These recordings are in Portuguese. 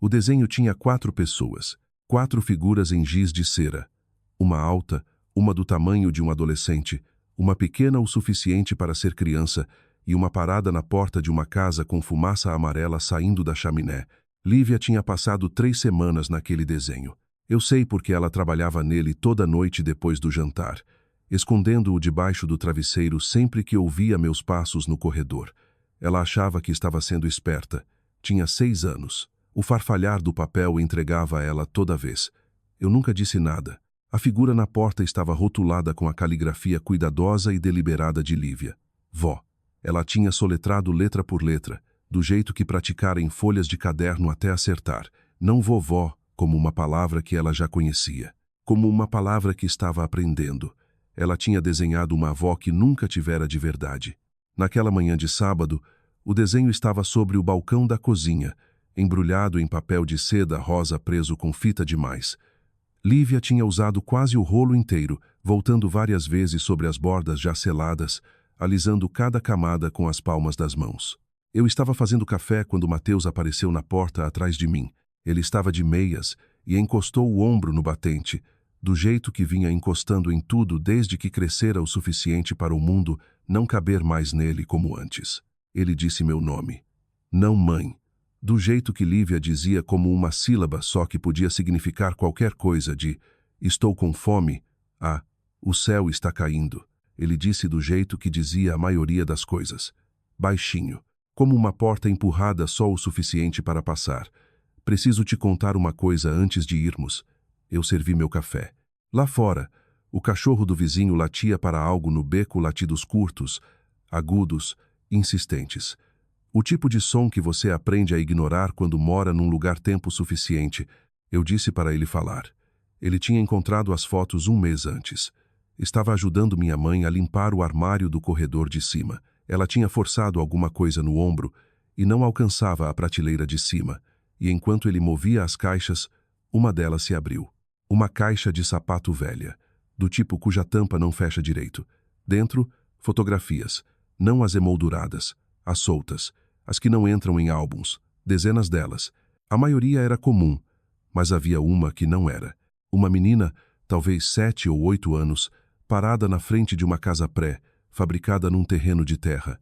O desenho tinha 4 pessoas, 4 figuras em giz de cera. Uma alta, uma do tamanho de um adolescente, uma pequena o suficiente para ser criança e uma parada na porta de uma casa com fumaça amarela saindo da chaminé. Lívia tinha passado 3 semanas naquele desenho. Eu sei porque ela trabalhava nele toda noite depois do jantar, escondendo-o debaixo do travesseiro sempre que ouvia meus passos no corredor. Ela achava que estava sendo esperta. Tinha 6 anos. O farfalhar do papel entregava a ela toda vez. Eu nunca disse nada. A figura na porta estava rotulada com a caligrafia cuidadosa e deliberada de Lívia. Vó. Ela tinha soletrado letra por letra, do jeito que praticara em folhas de caderno até acertar. Não vovó, como uma palavra que ela já conhecia. Como uma palavra que estava aprendendo. Ela tinha desenhado uma avó que nunca tivera de verdade. Naquela manhã de sábado, o desenho estava sobre o balcão da cozinha, embrulhado em papel de seda rosa preso com fita demais. Lívia tinha usado quase o rolo inteiro, voltando várias vezes sobre as bordas já seladas, alisando cada camada com as palmas das mãos. Eu estava fazendo café quando Mateus apareceu na porta atrás de mim. Ele estava de meias e encostou o ombro no batente, do jeito que vinha encostando em tudo desde que crescera o suficiente para o mundo não caber mais nele como antes. Ele disse meu nome. Não mãe. Do jeito que Lívia dizia como uma sílaba só que podia significar qualquer coisa de estou com fome, a o céu está caindo. Ele disse do jeito que dizia a maioria das coisas. Baixinho, como uma porta empurrada só o suficiente para passar. Preciso te contar uma coisa antes de irmos. Eu servi meu café. Lá fora, o cachorro do vizinho latia para algo no beco, latidos curtos, agudos, insistentes. O tipo de som que você aprende a ignorar quando mora num lugar tempo suficiente. Eu disse para ele falar. Ele tinha encontrado as fotos 1 mês antes. Estava ajudando minha mãe a limpar o armário do corredor de cima. Ela tinha forçado alguma coisa no ombro e não alcançava a prateleira de cima. E enquanto ele movia as caixas, uma delas se abriu. Uma caixa de sapato velha, do tipo cuja tampa não fecha direito. Dentro, fotografias, não as emolduradas, as soltas, as que não entram em álbuns, dezenas delas. A maioria era comum, mas havia uma que não era. Uma menina, talvez 7 ou 8 anos, parada na frente de uma casa pré, fabricada num terreno de terra.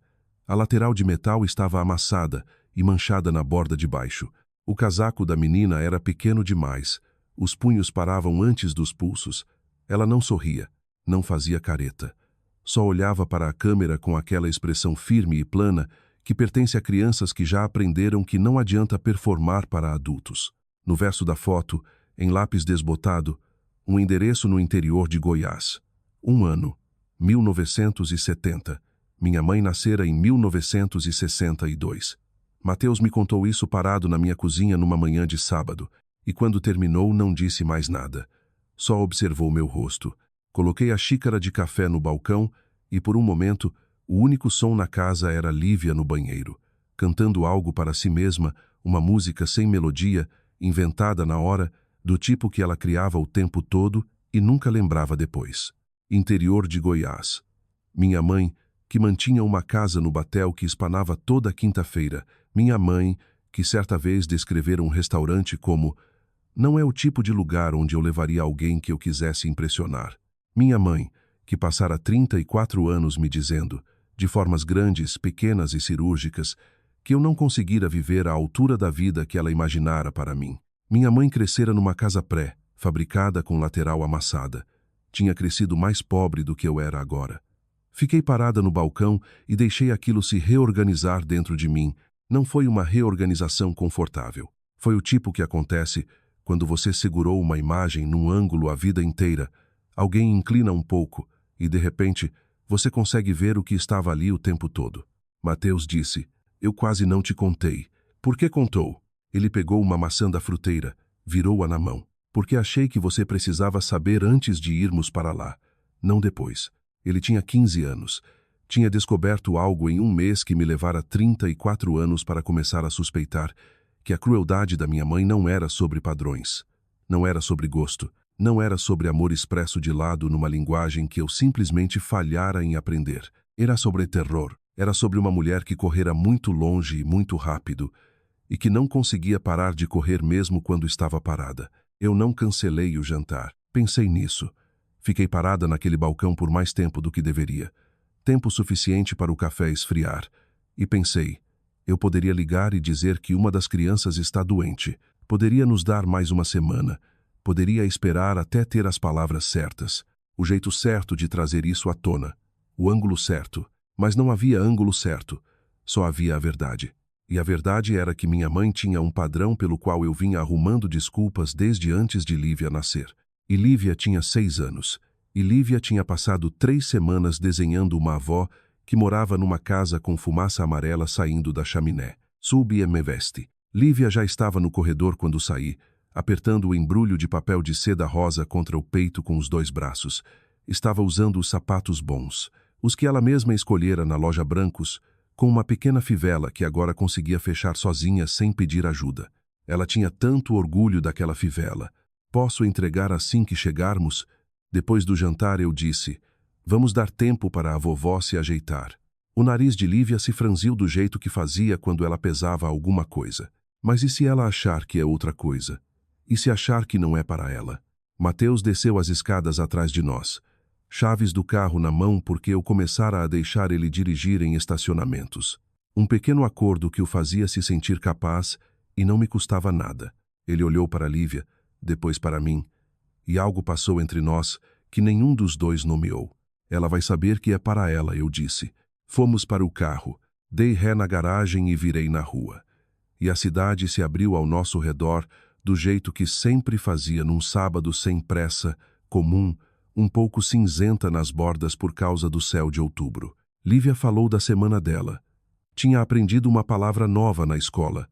A lateral de metal estava amassada e manchada na borda de baixo. O casaco da menina era pequeno demais. Os punhos paravam antes dos pulsos. Ela não sorria, não fazia careta. Só olhava para a câmera com aquela expressão firme e plana que pertence a crianças que já aprenderam que não adianta performar para adultos. No verso da foto, em lápis desbotado, um endereço no interior de Goiás. 1 ano, 1970. Minha mãe nascera em 1962. Mateus me contou isso parado na minha cozinha numa manhã de sábado, e quando terminou não disse mais nada. Só observou meu rosto. Coloquei a xícara de café no balcão e, por um momento, o único som na casa era Lívia no banheiro, cantando algo para si mesma, uma música sem melodia, inventada na hora, do tipo que ela criava o tempo todo e nunca lembrava depois. Interior de Goiás. Minha mãe, que mantinha uma casa no Batel que espanava toda quinta-feira. Minha mãe, que certa vez descrevera um restaurante como não é o tipo de lugar onde eu levaria alguém que eu quisesse impressionar. Minha mãe, que passara 34 anos me dizendo, de formas grandes, pequenas e cirúrgicas, que eu não conseguira viver à altura da vida que ela imaginara para mim. Minha mãe crescera numa casa pré, fabricada com lateral amassada. Tinha crescido mais pobre do que eu era agora. Fiquei parada no balcão e deixei aquilo se reorganizar dentro de mim. Não foi uma reorganização confortável. Foi o tipo que acontece quando você segurou uma imagem num ângulo a vida inteira. Alguém inclina um pouco e, de repente, você consegue ver o que estava ali o tempo todo. Mateus disse, eu quase não te contei. Por que contou? Ele pegou uma maçã da fruteira, virou-a na mão. Porque achei que você precisava saber antes de irmos para lá, não depois. Ele tinha 15 anos. Tinha descoberto algo em 1 mês que me levara 34 anos para começar a suspeitar que a crueldade da minha mãe não era sobre padrões. Não era sobre gosto. Não era sobre amor expresso de lado numa linguagem que eu simplesmente falhara em aprender. Era sobre terror. Era sobre uma mulher que correra muito longe e muito rápido e que não conseguia parar de correr mesmo quando estava parada. Eu não cancelei o jantar. Pensei nisso. Fiquei parada naquele balcão por mais tempo do que deveria. Tempo suficiente para o café esfriar. E pensei, eu poderia ligar e dizer que uma das crianças está doente. Poderia nos dar mais uma semana. Poderia esperar até ter as palavras certas. O jeito certo de trazer isso à tona. O ângulo certo. Mas não havia ângulo certo. Só havia a verdade. E a verdade era que minha mãe tinha um padrão pelo qual eu vinha arrumando desculpas desde antes de Lívia nascer. E Lívia tinha 6 anos. E Lívia tinha passado 3 semanas desenhando uma avó que morava numa casa com fumaça amarela saindo da chaminé. Subi e me vesti. Lívia já estava no corredor quando saí, apertando o embrulho de papel de seda rosa contra o peito com os 2 braços. Estava usando os sapatos bons, os que ela mesma escolhera na loja Brancos, com uma pequena fivela que agora conseguia fechar sozinha sem pedir ajuda. Ela tinha tanto orgulho daquela fivela. Posso entregar assim que chegarmos? Depois do jantar eu disse, vamos dar tempo para a vovó se ajeitar. O nariz de Lívia se franziu do jeito que fazia quando ela pesava alguma coisa. Mas e se ela achar que é outra coisa? E se achar que não é para ela? Mateus desceu as escadas atrás de nós. Chaves do carro na mão porque eu começara a deixar ele dirigir em estacionamentos. Um pequeno acordo que o fazia se sentir capaz e não me custava nada. Ele olhou para Lívia, depois para mim, e algo passou entre nós que nenhum dos dois nomeou. Ela vai saber que é para ela, eu disse. Fomos para o carro, dei ré na garagem e virei na rua. E a cidade se abriu ao nosso redor do jeito que sempre fazia num sábado sem pressa, comum, um pouco cinzenta nas bordas por causa do céu de outubro. Lívia falou da semana dela. Tinha aprendido uma palavra nova na escola.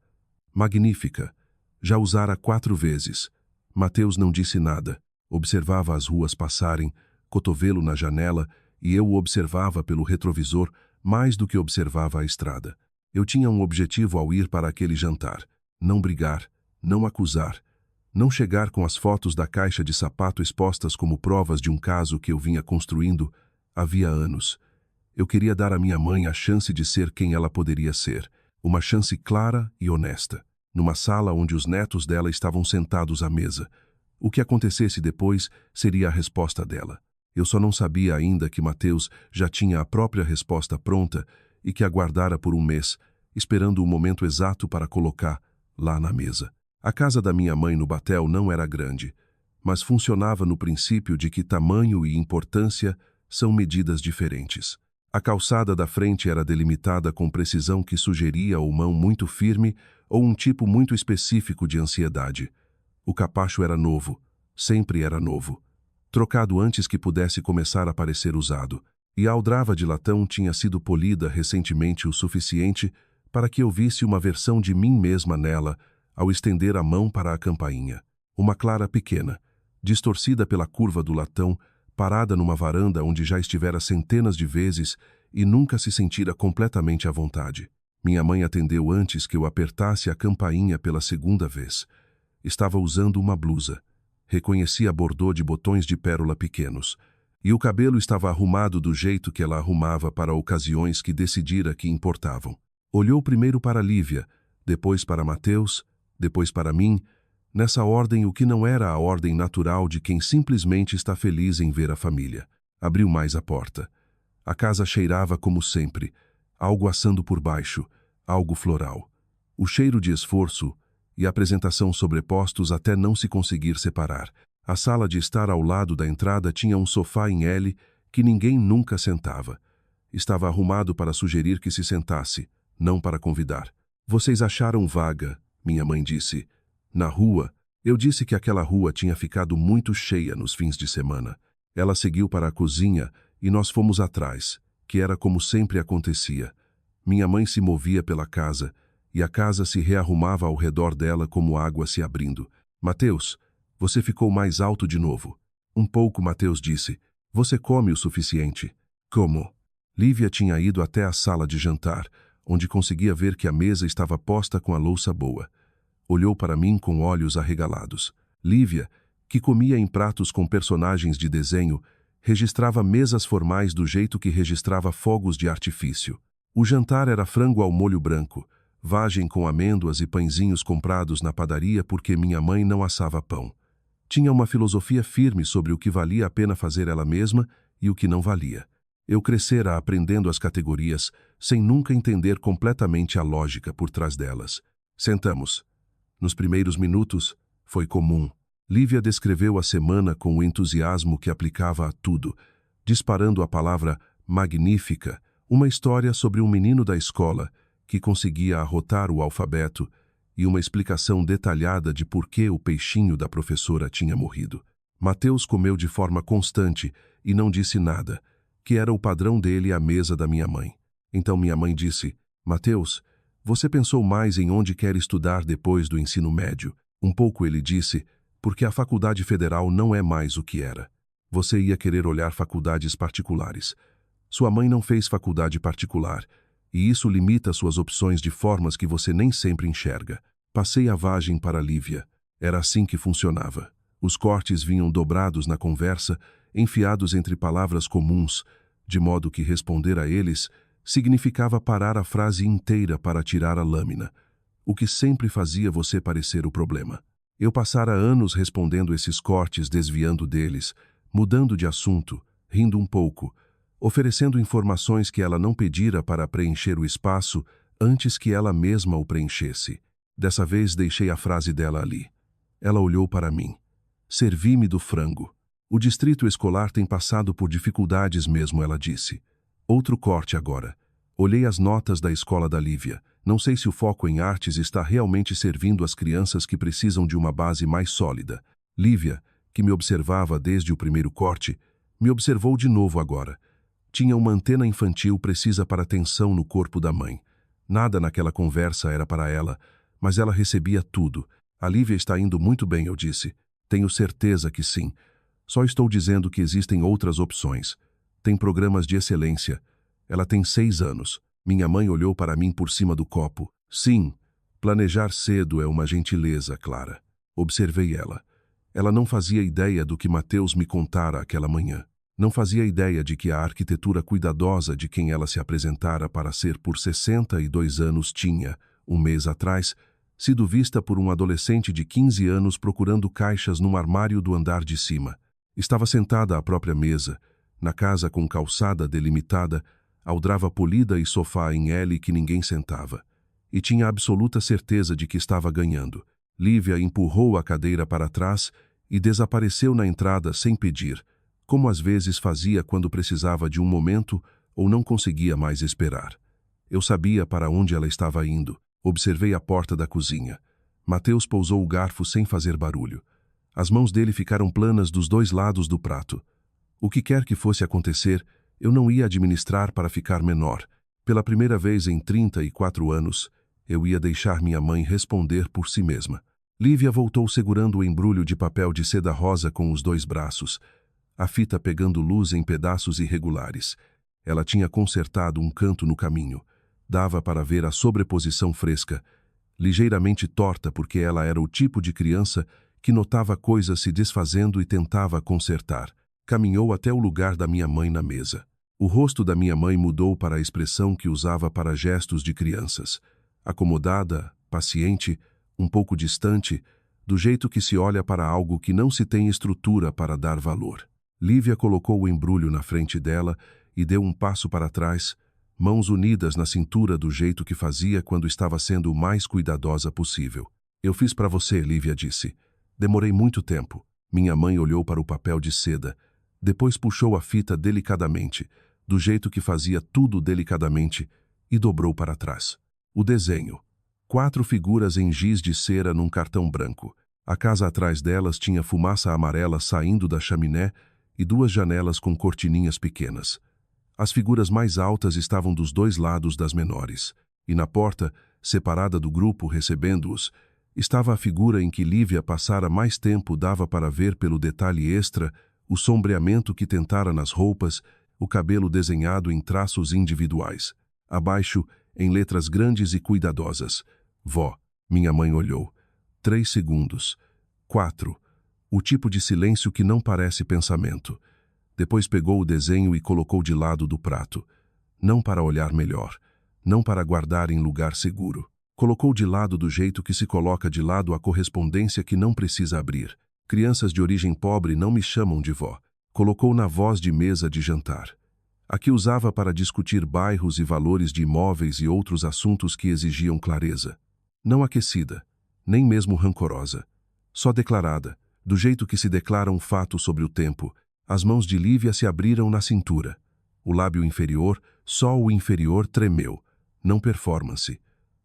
Magnífica. Já usara 4 vezes. Mateus não disse nada. Observava as ruas passarem, cotovelo na janela, e eu o observava pelo retrovisor mais do que observava a estrada. Eu tinha um objetivo ao ir para aquele jantar. Não brigar, não acusar, não chegar com as fotos da caixa de sapato expostas como provas de um caso que eu vinha construindo havia anos. Eu queria dar à minha mãe a chance de ser quem ela poderia ser, uma chance clara e honesta, numa sala onde os netos dela estavam sentados à mesa. O que acontecesse depois seria a resposta dela. Eu só não sabia ainda que Mateus já tinha a própria resposta pronta e que aguardara por um mês, esperando o momento exato para colocar lá na mesa. A casa da minha mãe no Batel não era grande, mas funcionava no princípio de que tamanho e importância são medidas diferentes. A calçada da frente era delimitada com precisão que sugeria ou mão muito firme ou um tipo muito específico de ansiedade. O capacho era novo, sempre era novo, trocado antes que pudesse começar a parecer usado, e a aldrava de latão tinha sido polida recentemente o suficiente para que eu visse uma versão de mim mesma nela ao estender a mão para a campainha. Uma clara pequena, distorcida pela curva do latão, parada numa varanda onde já estivera centenas de vezes e nunca se sentira completamente à vontade. Minha mãe atendeu antes que eu apertasse a campainha pela 2ª vez. Estava usando uma blusa. Reconheci a bordô de botões de pérola pequenos. E o cabelo estava arrumado do jeito que ela arrumava para ocasiões que decidira que importavam. Olhou primeiro para Lívia, depois para Mateus, depois para mim, nessa ordem o que não era a ordem natural de quem simplesmente está feliz em ver a família. Abriu mais a porta. A casa cheirava como sempre, algo assando por baixo, algo floral. O cheiro de esforço e a apresentação sobrepostos até não se conseguir separar. A sala de estar ao lado da entrada tinha um sofá em L que ninguém nunca sentava. Estava arrumado para sugerir que se sentasse, não para convidar. Vocês acharam vaga, minha mãe disse. Na rua, eu disse que aquela rua tinha ficado muito cheia nos fins de semana. Ela seguiu para a cozinha e nós fomos atrás, que era como sempre acontecia. Minha mãe se movia pela casa e a casa se rearrumava ao redor dela como água se abrindo. Mateus, você ficou mais alto de novo. Um pouco, Mateus disse. Você come o suficiente. Como? Lívia tinha ido até a sala de jantar, onde conseguia ver que a mesa estava posta com a louça boa. Olhou para mim com olhos arregalados. Lívia, que comia em pratos com personagens de desenho, registrava mesas formais do jeito que registrava fogos de artifício. O jantar era frango ao molho branco, vagem com amêndoas e pãezinhos comprados na padaria porque minha mãe não assava pão. Tinha uma filosofia firme sobre o que valia a pena fazer ela mesma e o que não valia. Eu crescera aprendendo as categorias, sem nunca entender completamente a lógica por trás delas. Sentamos. Nos primeiros minutos, foi comum. Lívia descreveu a semana com o entusiasmo que aplicava a tudo, disparando a palavra magnífica, uma história sobre um menino da escola que conseguia arrotar o alfabeto e uma explicação detalhada de por que o peixinho da professora tinha morrido. Mateus comeu de forma constante e não disse nada, que era o padrão dele à mesa da minha mãe. Então minha mãe disse: Mateus, você pensou mais em onde quer estudar depois do ensino médio? Um pouco, ele disse, porque a faculdade federal não é mais o que era. Você ia querer olhar faculdades particulares. Sua mãe não fez faculdade particular, e isso limita suas opções de formas que você nem sempre enxerga. Passei a vagem para Lívia. Era assim que funcionava. Os cortes vinham dobrados na conversa, enfiados entre palavras comuns, de modo que responder a eles significava parar a frase inteira para tirar a lâmina, o que sempre fazia você parecer o problema. Eu passara anos respondendo esses cortes, desviando deles, mudando de assunto, rindo um pouco, oferecendo informações que ela não pedira para preencher o espaço antes que ela mesma o preenchesse. Dessa vez deixei a frase dela ali. Ela olhou para mim. Servi-me do frango. O distrito escolar tem passado por dificuldades mesmo, ela disse. Outro corte agora. Olhei as notas da escola da Lívia. Não sei se o foco em artes está realmente servindo as crianças que precisam de uma base mais sólida. Lívia, que me observava desde o primeiro corte, me observou de novo agora. Tinha uma antena infantil precisa para atenção no corpo da mãe. Nada naquela conversa era para ela, mas ela recebia tudo. A Lívia está indo muito bem, eu disse. Tenho certeza que sim. Só estou dizendo que existem outras opções. Tem programas de excelência. Ela tem 6 anos. Minha mãe olhou para mim por cima do copo. Sim, planejar cedo é uma gentileza, Clara. Observei ela. Ela não fazia ideia do que Mateus me contara aquela manhã. Não fazia ideia de que a arquitetura cuidadosa de quem ela se apresentara para ser por 62 anos tinha, um mês atrás, sido vista por um adolescente de 15 anos procurando caixas num armário do andar de cima. Estava sentada à própria mesa, na casa com calçada delimitada, aldrava polida e sofá em L que ninguém sentava. E tinha absoluta certeza de que estava ganhando. Lívia empurrou a cadeira para trás e desapareceu na entrada sem pedir, como às vezes fazia quando precisava de um momento ou não conseguia mais esperar. Eu sabia para onde ela estava indo. Observei a porta da cozinha. Mateus pousou o garfo sem fazer barulho. As mãos dele ficaram planas dos 2 lados do prato. O que quer que fosse acontecer, eu não ia administrar para ficar menor. Pela primeira vez em 34 anos, eu ia deixar minha mãe responder por si mesma. Lívia voltou segurando o embrulho de papel de seda rosa com os 2 braços, a fita pegando luz em pedaços irregulares. Ela tinha consertado um canto no caminho. Dava para ver a sobreposição fresca, ligeiramente torta porque ela era o tipo de criança que notava coisas se desfazendo e tentava consertar. Caminhou até o lugar da minha mãe na mesa. O rosto da minha mãe mudou para a expressão que usava para gestos de crianças. Acomodada, paciente, um pouco distante, do jeito que se olha para algo que não se tem estrutura para dar valor. Lívia colocou o embrulho na frente dela e deu um passo para trás, mãos unidas na cintura do jeito que fazia quando estava sendo o mais cuidadosa possível. Eu fiz para você, Lívia disse. Demorei muito tempo. Minha mãe olhou para o papel de seda. Depois puxou a fita delicadamente, do jeito que fazia tudo delicadamente, e dobrou para trás. O desenho. 4 figuras em giz de cera num cartão branco. A casa atrás delas tinha fumaça amarela saindo da chaminé e 2 janelas com cortininhas pequenas. As figuras mais altas estavam dos 2 lados das menores, e na porta, separada do grupo recebendo-os, estava a figura em que Lívia passara mais tempo. Dava para ver pelo detalhe extra o sombreamento que tentara nas roupas, o cabelo desenhado em traços individuais. Abaixo, em letras grandes e cuidadosas. Vó, minha mãe olhou. 3 segundos. 4. O tipo de silêncio que não parece pensamento. Depois pegou o desenho e colocou de lado do prato. Não para olhar melhor. Não para guardar em lugar seguro. Colocou de lado do jeito que se coloca de lado a correspondência que não precisa abrir. Crianças de origem pobre não me chamam de vó. Colocou na voz de mesa de jantar. A que usava para discutir bairros e valores de imóveis e outros assuntos que exigiam clareza. Não aquecida, nem mesmo rancorosa. Só declarada, do jeito que se declara um fato sobre o tempo. As mãos de Lívia se abriram na cintura. O lábio inferior, só o inferior, tremeu. Não performance.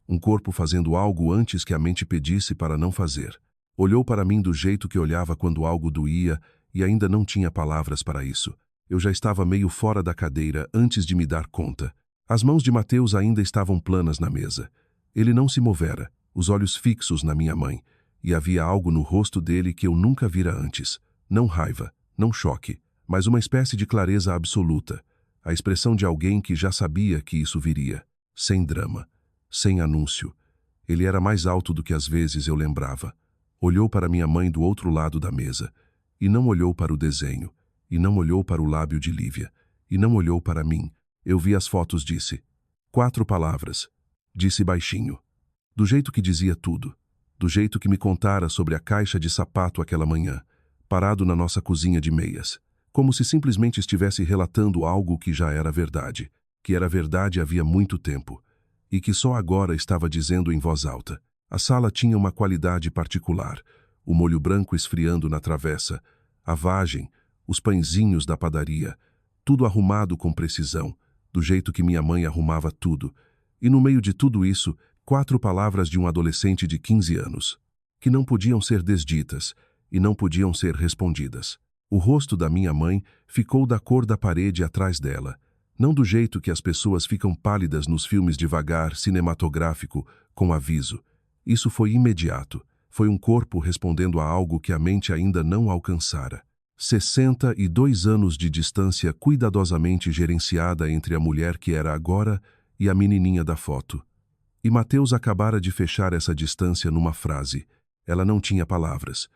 Um corpo fazendo algo antes que a mente pedisse para não fazer. Olhou para mim do jeito que olhava quando algo doía e ainda não tinha palavras para isso. Eu já estava meio fora da cadeira antes de me dar conta. As mãos de Mateus ainda estavam planas na mesa. Ele não se movera, os olhos fixos na minha mãe, e havia algo no rosto dele que eu nunca vira antes. Não raiva, não choque, mas uma espécie de clareza absoluta. A expressão de alguém que já sabia que isso viria. Sem drama, sem anúncio. Ele era mais alto do que às vezes eu lembrava. Olhou para minha mãe do outro lado da mesa, e não olhou para o desenho, e não olhou para o lábio de Lívia, e não olhou para mim. Eu vi as fotos, disse. 4 palavras. Disse baixinho. Do jeito que dizia tudo. Do jeito que me contara sobre a caixa de sapato aquela manhã, parado na nossa cozinha de meias. Como se simplesmente estivesse relatando algo que já era verdade, que era verdade havia muito tempo, e que só agora estava dizendo em voz alta. A sala tinha uma qualidade particular, o molho branco esfriando na travessa, a vagem, os pãezinhos da padaria, tudo arrumado com precisão, do jeito que minha mãe arrumava tudo, e no meio de tudo isso, 4 palavras de um adolescente de 15 anos, que não podiam ser desditas e não podiam ser respondidas. O rosto da minha mãe ficou da cor da parede atrás dela, não do jeito que as pessoas ficam pálidas nos filmes devagar, cinematográfico, com aviso. Isso foi imediato. Foi um corpo respondendo a algo que a mente ainda não alcançara. 62 anos de distância cuidadosamente gerenciada entre a mulher que era agora e a menininha da foto. E Mateus acabara de fechar essa distância numa frase. Ela não tinha palavras.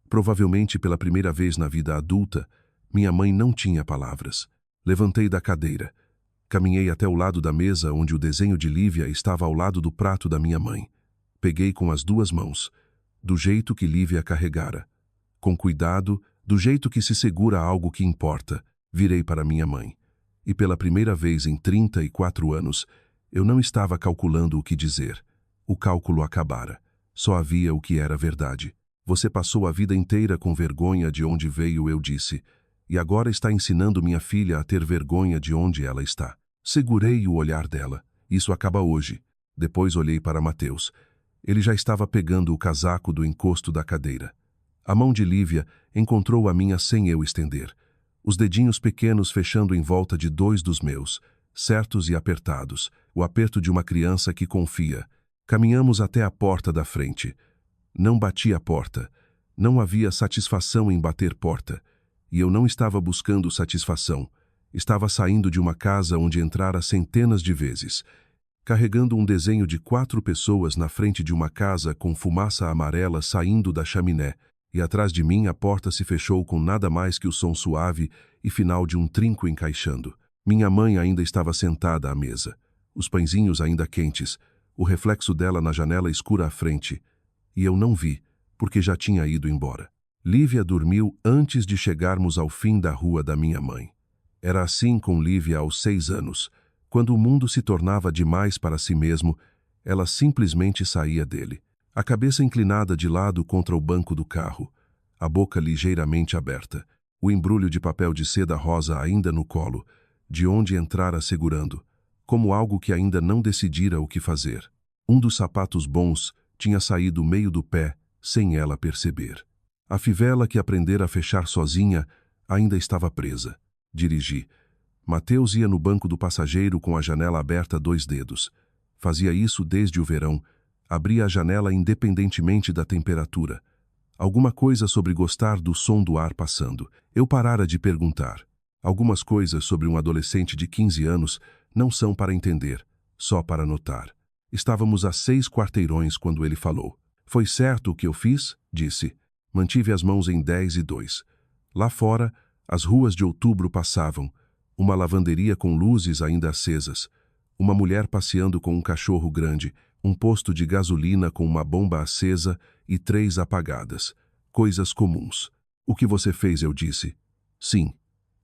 Provavelmente pela primeira vez na vida adulta, minha mãe não tinha palavras. Levantei da cadeira. Caminhei até o lado da mesa onde o desenho de Lívia estava ao lado do prato da minha mãe. Peguei com as 2 mãos, do jeito que Lívia carregara. Com cuidado, do jeito que se segura algo que importa, virei para minha mãe. E pela primeira vez em 34 anos, eu não estava calculando o que dizer. O cálculo acabara. Só havia o que era verdade. Você passou a vida inteira com vergonha de onde veio, eu disse. E agora está ensinando minha filha a ter vergonha de onde ela está. Segurei o olhar dela. Isso acaba hoje. Depois olhei para Mateus. Ele já estava pegando o casaco do encosto da cadeira. A mão de Lívia encontrou a minha sem eu estender. Os dedinhos pequenos fechando em volta de 2 dos meus, certos e apertados, o aperto de uma criança que confia. Caminhamos até a porta da frente. Não bati a porta. Não havia satisfação em bater porta. E eu não estava buscando satisfação. Estava saindo de uma casa onde entrara centenas de vezes, carregando um desenho de 4 pessoas na frente de uma casa com fumaça amarela saindo da chaminé, e atrás de mim a porta se fechou com nada mais que o som suave e final de um trinco encaixando. Minha mãe ainda estava sentada à mesa, os pãezinhos ainda quentes, o reflexo dela na janela escura à frente, e eu não vi, porque já tinha ido embora. Lívia dormiu antes de chegarmos ao fim da rua da minha mãe. Era assim com Lívia aos 6 anos. Quando o mundo se tornava demais para si mesmo, ela simplesmente saía dele. A cabeça inclinada de lado contra o banco do carro, a boca ligeiramente aberta, o embrulho de papel de seda rosa ainda no colo, de onde entrara segurando, como algo que ainda não decidira o que fazer. Um dos sapatos bons tinha saído meio do pé, sem ela perceber. A fivela que aprendera a fechar sozinha ainda estava presa. Dirigi. Mateus ia no banco do passageiro com a janela aberta 2 dedos. Fazia isso desde o verão. Abria a janela independentemente da temperatura. Alguma coisa sobre gostar do som do ar passando. Eu parara de perguntar. Algumas coisas sobre um adolescente de 15 anos não são para entender, só para notar. Estávamos a 6 quarteirões quando ele falou. Foi certo o que eu fiz? Disse. Mantive as mãos em 10 e 2. Lá fora, as ruas de outubro passavam. Uma lavanderia com luzes ainda acesas. Uma mulher passeando com um cachorro grande, Um posto de gasolina com uma bomba acesa e 3 apagadas. Coisas comuns. O que você fez, eu disse. Sim.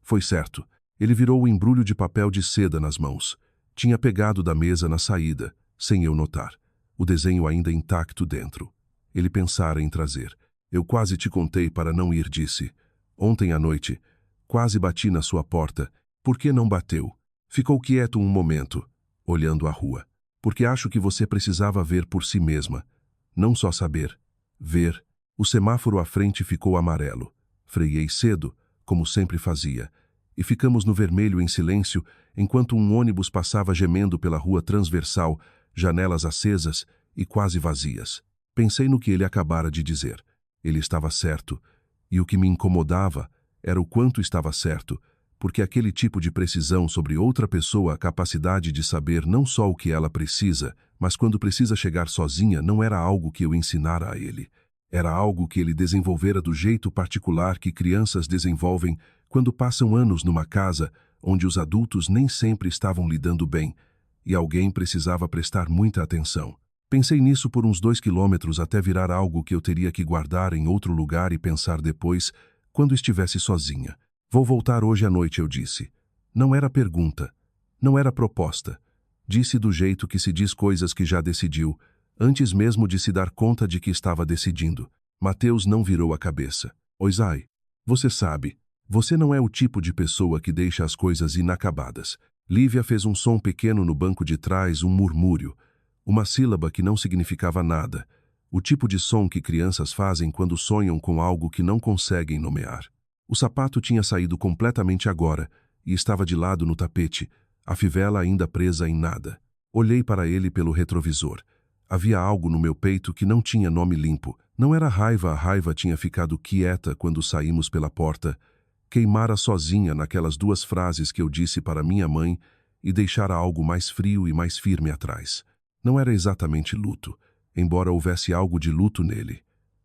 Foi certo. Ele virou o embrulho de papel de seda nas mãos. Tinha pegado da mesa na saída, sem eu notar. O desenho ainda intacto dentro. Ele pensara em trazer. Eu quase te contei para não ir, disse. Ontem à noite, quase bati na sua porta. Por que não bateu? Ficou quieto um momento, olhando a rua. Porque acho que você precisava ver por si mesma. Não só saber. Ver. O semáforo à frente ficou amarelo. Freiei cedo, como sempre fazia. E ficamos no vermelho em silêncio, enquanto um ônibus passava gemendo pela rua transversal, janelas acesas e quase vazias. Pensei no que ele acabara de dizer. Ele estava certo. E o que me incomodava era o quanto estava certo, porque aquele tipo de precisão sobre outra pessoa, a capacidade de saber não só o que ela precisa, mas quando precisa chegar sozinha, não era algo que eu ensinara a ele. Era algo que ele desenvolvera do jeito particular que crianças desenvolvem quando passam anos numa casa onde os adultos nem sempre estavam lidando bem, e alguém precisava prestar muita atenção. Pensei nisso por uns 2 quilômetros até virar algo que eu teria que guardar em outro lugar e pensar depois, quando estivesse sozinha. Vou voltar hoje à noite, eu disse. Não era pergunta. Não era proposta. Disse do jeito que se diz coisas que já decidiu, antes mesmo de se dar conta de que estava decidindo. Mateus não virou a cabeça. Oisai, você sabe, você não é o tipo de pessoa que deixa as coisas inacabadas. Lívia fez um som pequeno no banco de trás, um murmúrio. Uma sílaba que não significava nada. O tipo de som que crianças fazem quando sonham com algo que não conseguem nomear. O sapato tinha saído completamente agora e estava de lado no tapete, a fivela ainda presa em nada. Olhei para ele pelo retrovisor. Havia algo no meu peito que não tinha nome limpo. Não era raiva, a raiva tinha ficado quieta quando saímos pela porta. Queimara sozinha naquelas 2 frases que eu disse para minha mãe e deixara algo mais frio e mais firme atrás. Não era exatamente luto, embora houvesse algo de luto nele.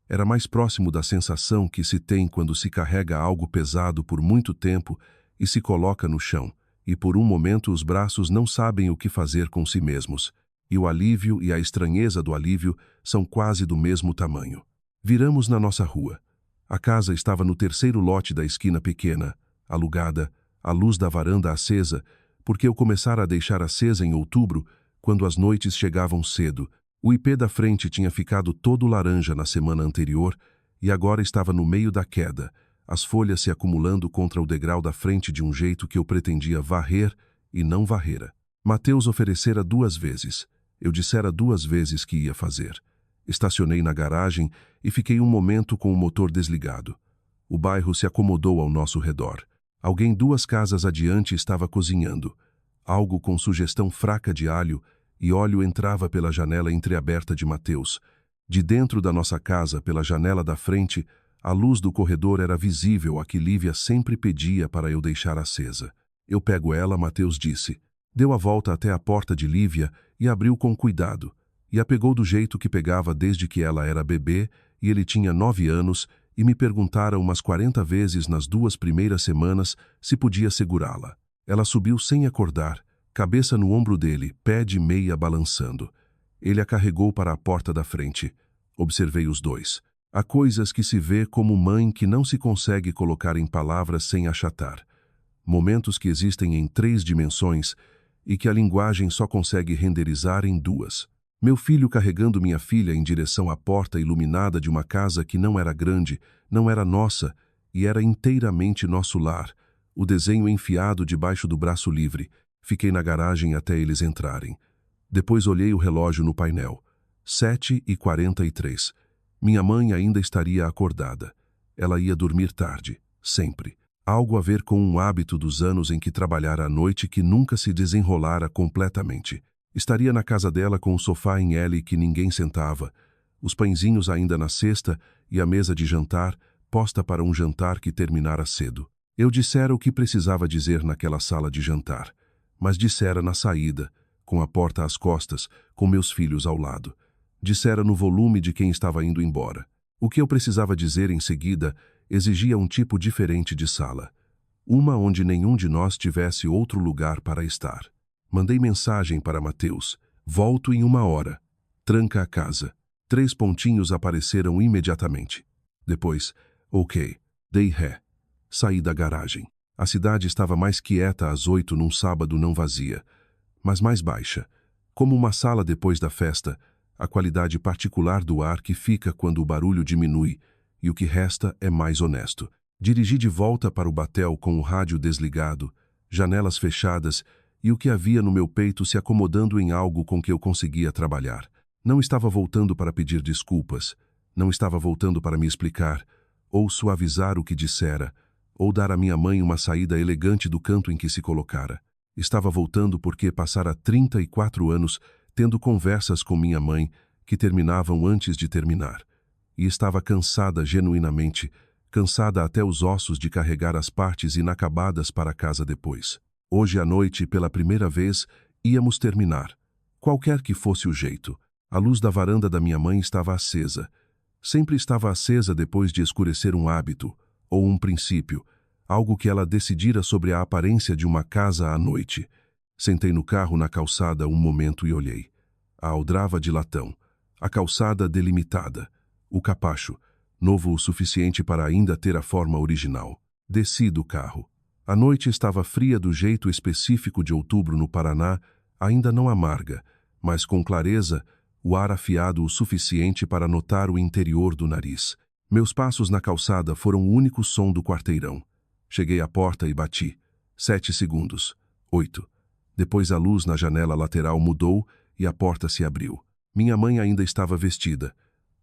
Era mais próximo da sensação que se tem quando se carrega algo pesado por muito tempo e se coloca no chão, e por um momento os braços não sabem o que fazer com si mesmos, e o alívio e a estranheza do alívio são quase do mesmo tamanho. Viramos na nossa rua. A casa estava no 3º lote da esquina pequena, alugada, a luz da varanda acesa, porque eu começara a deixar acesa em outubro, quando as noites chegavam cedo. O ipê da frente tinha ficado todo laranja na semana anterior e agora estava no meio da queda, as folhas se acumulando contra o degrau da frente de um jeito que eu pretendia varrer e não varrera. Mateus oferecera 2 vezes. Eu dissera 2 vezes que ia fazer. Estacionei na garagem e fiquei um momento com o motor desligado. O bairro se acomodou ao nosso redor. Alguém 2 casas adiante estava cozinhando. Algo com sugestão fraca de alho, e óleo entrava pela janela entreaberta de Mateus. De dentro da nossa casa, pela janela da frente, a luz do corredor era visível, a que Lívia sempre pedia para eu deixar acesa. Eu pego ela, Mateus disse. Deu a volta até a porta de Lívia e abriu com cuidado. E a pegou do jeito que pegava desde que ela era bebê, e ele tinha 9 anos, e me perguntara umas 40 vezes nas 2 primeiras semanas se podia segurá-la. Ela subiu sem acordar, cabeça no ombro dele, pé de meia balançando. Ele a carregou para a porta da frente. Observei os 2. Há coisas que se vê como mãe que não se consegue colocar em palavras sem achatar. Momentos que existem em 3 dimensões e que a linguagem só consegue renderizar em 2. Meu filho carregando minha filha em direção à porta iluminada de uma casa que não era grande, não era nossa e era inteiramente nosso lar, o desenho enfiado debaixo do braço livre. Fiquei na garagem até eles entrarem. Depois olhei o relógio no painel. 7h43. Minha mãe ainda estaria acordada. Ela ia dormir tarde, sempre. Algo a ver com um hábito dos anos em que trabalhara à noite que nunca se desenrolara completamente. Estaria na casa dela com o sofá em L que ninguém sentava, os pãezinhos ainda na cesta e a mesa de jantar, posta para um jantar que terminara cedo. Eu dissera o que precisava dizer naquela sala de jantar. Mas dissera na saída, com a porta às costas, com meus filhos ao lado. Dissera no volume de quem estava indo embora. O que eu precisava dizer em seguida exigia um tipo diferente de sala. Uma onde nenhum de nós tivesse outro lugar para estar. Mandei mensagem para Mateus. Volto em 1 hora. Tranca a casa. 3 pontinhos apareceram imediatamente. Depois, ok, dei ré. Saí da garagem. A cidade estava mais quieta às 8 num sábado não vazia, mas mais baixa. Como uma sala depois da festa, a qualidade particular do ar que fica quando o barulho diminui e o que resta é mais honesto. Dirigi de volta para o batel com o rádio desligado, janelas fechadas e o que havia no meu peito se acomodando em algo com que eu conseguia trabalhar. Não estava voltando para pedir desculpas, não estava voltando para me explicar, ou suavizar o que dissera, ou dar à minha mãe uma saída elegante do canto em que se colocara. Estava voltando porque passara 34 anos tendo conversas com minha mãe que terminavam antes de terminar. E estava cansada genuinamente, cansada até os ossos de carregar as partes inacabadas para casa depois. Hoje à noite, pela primeira vez, íamos terminar. Qualquer que fosse o jeito. A luz da varanda da minha mãe estava acesa. Sempre estava acesa depois de escurecer um hábito, ou um princípio, algo que ela decidira sobre a aparência de uma casa à noite. Sentei no carro na calçada um momento e olhei. A aldrava de latão, a calçada delimitada, o capacho, novo o suficiente para ainda ter a forma original. Desci do carro. A noite estava fria do jeito específico de outubro no Paraná, ainda não amarga, mas com clareza, o ar afiado o suficiente para notar o interior do nariz. Meus passos na calçada foram o único som do quarteirão. Cheguei à porta e bati. 7 segundos. 8. Depois a luz na janela lateral mudou e a porta se abriu. Minha mãe ainda estava vestida.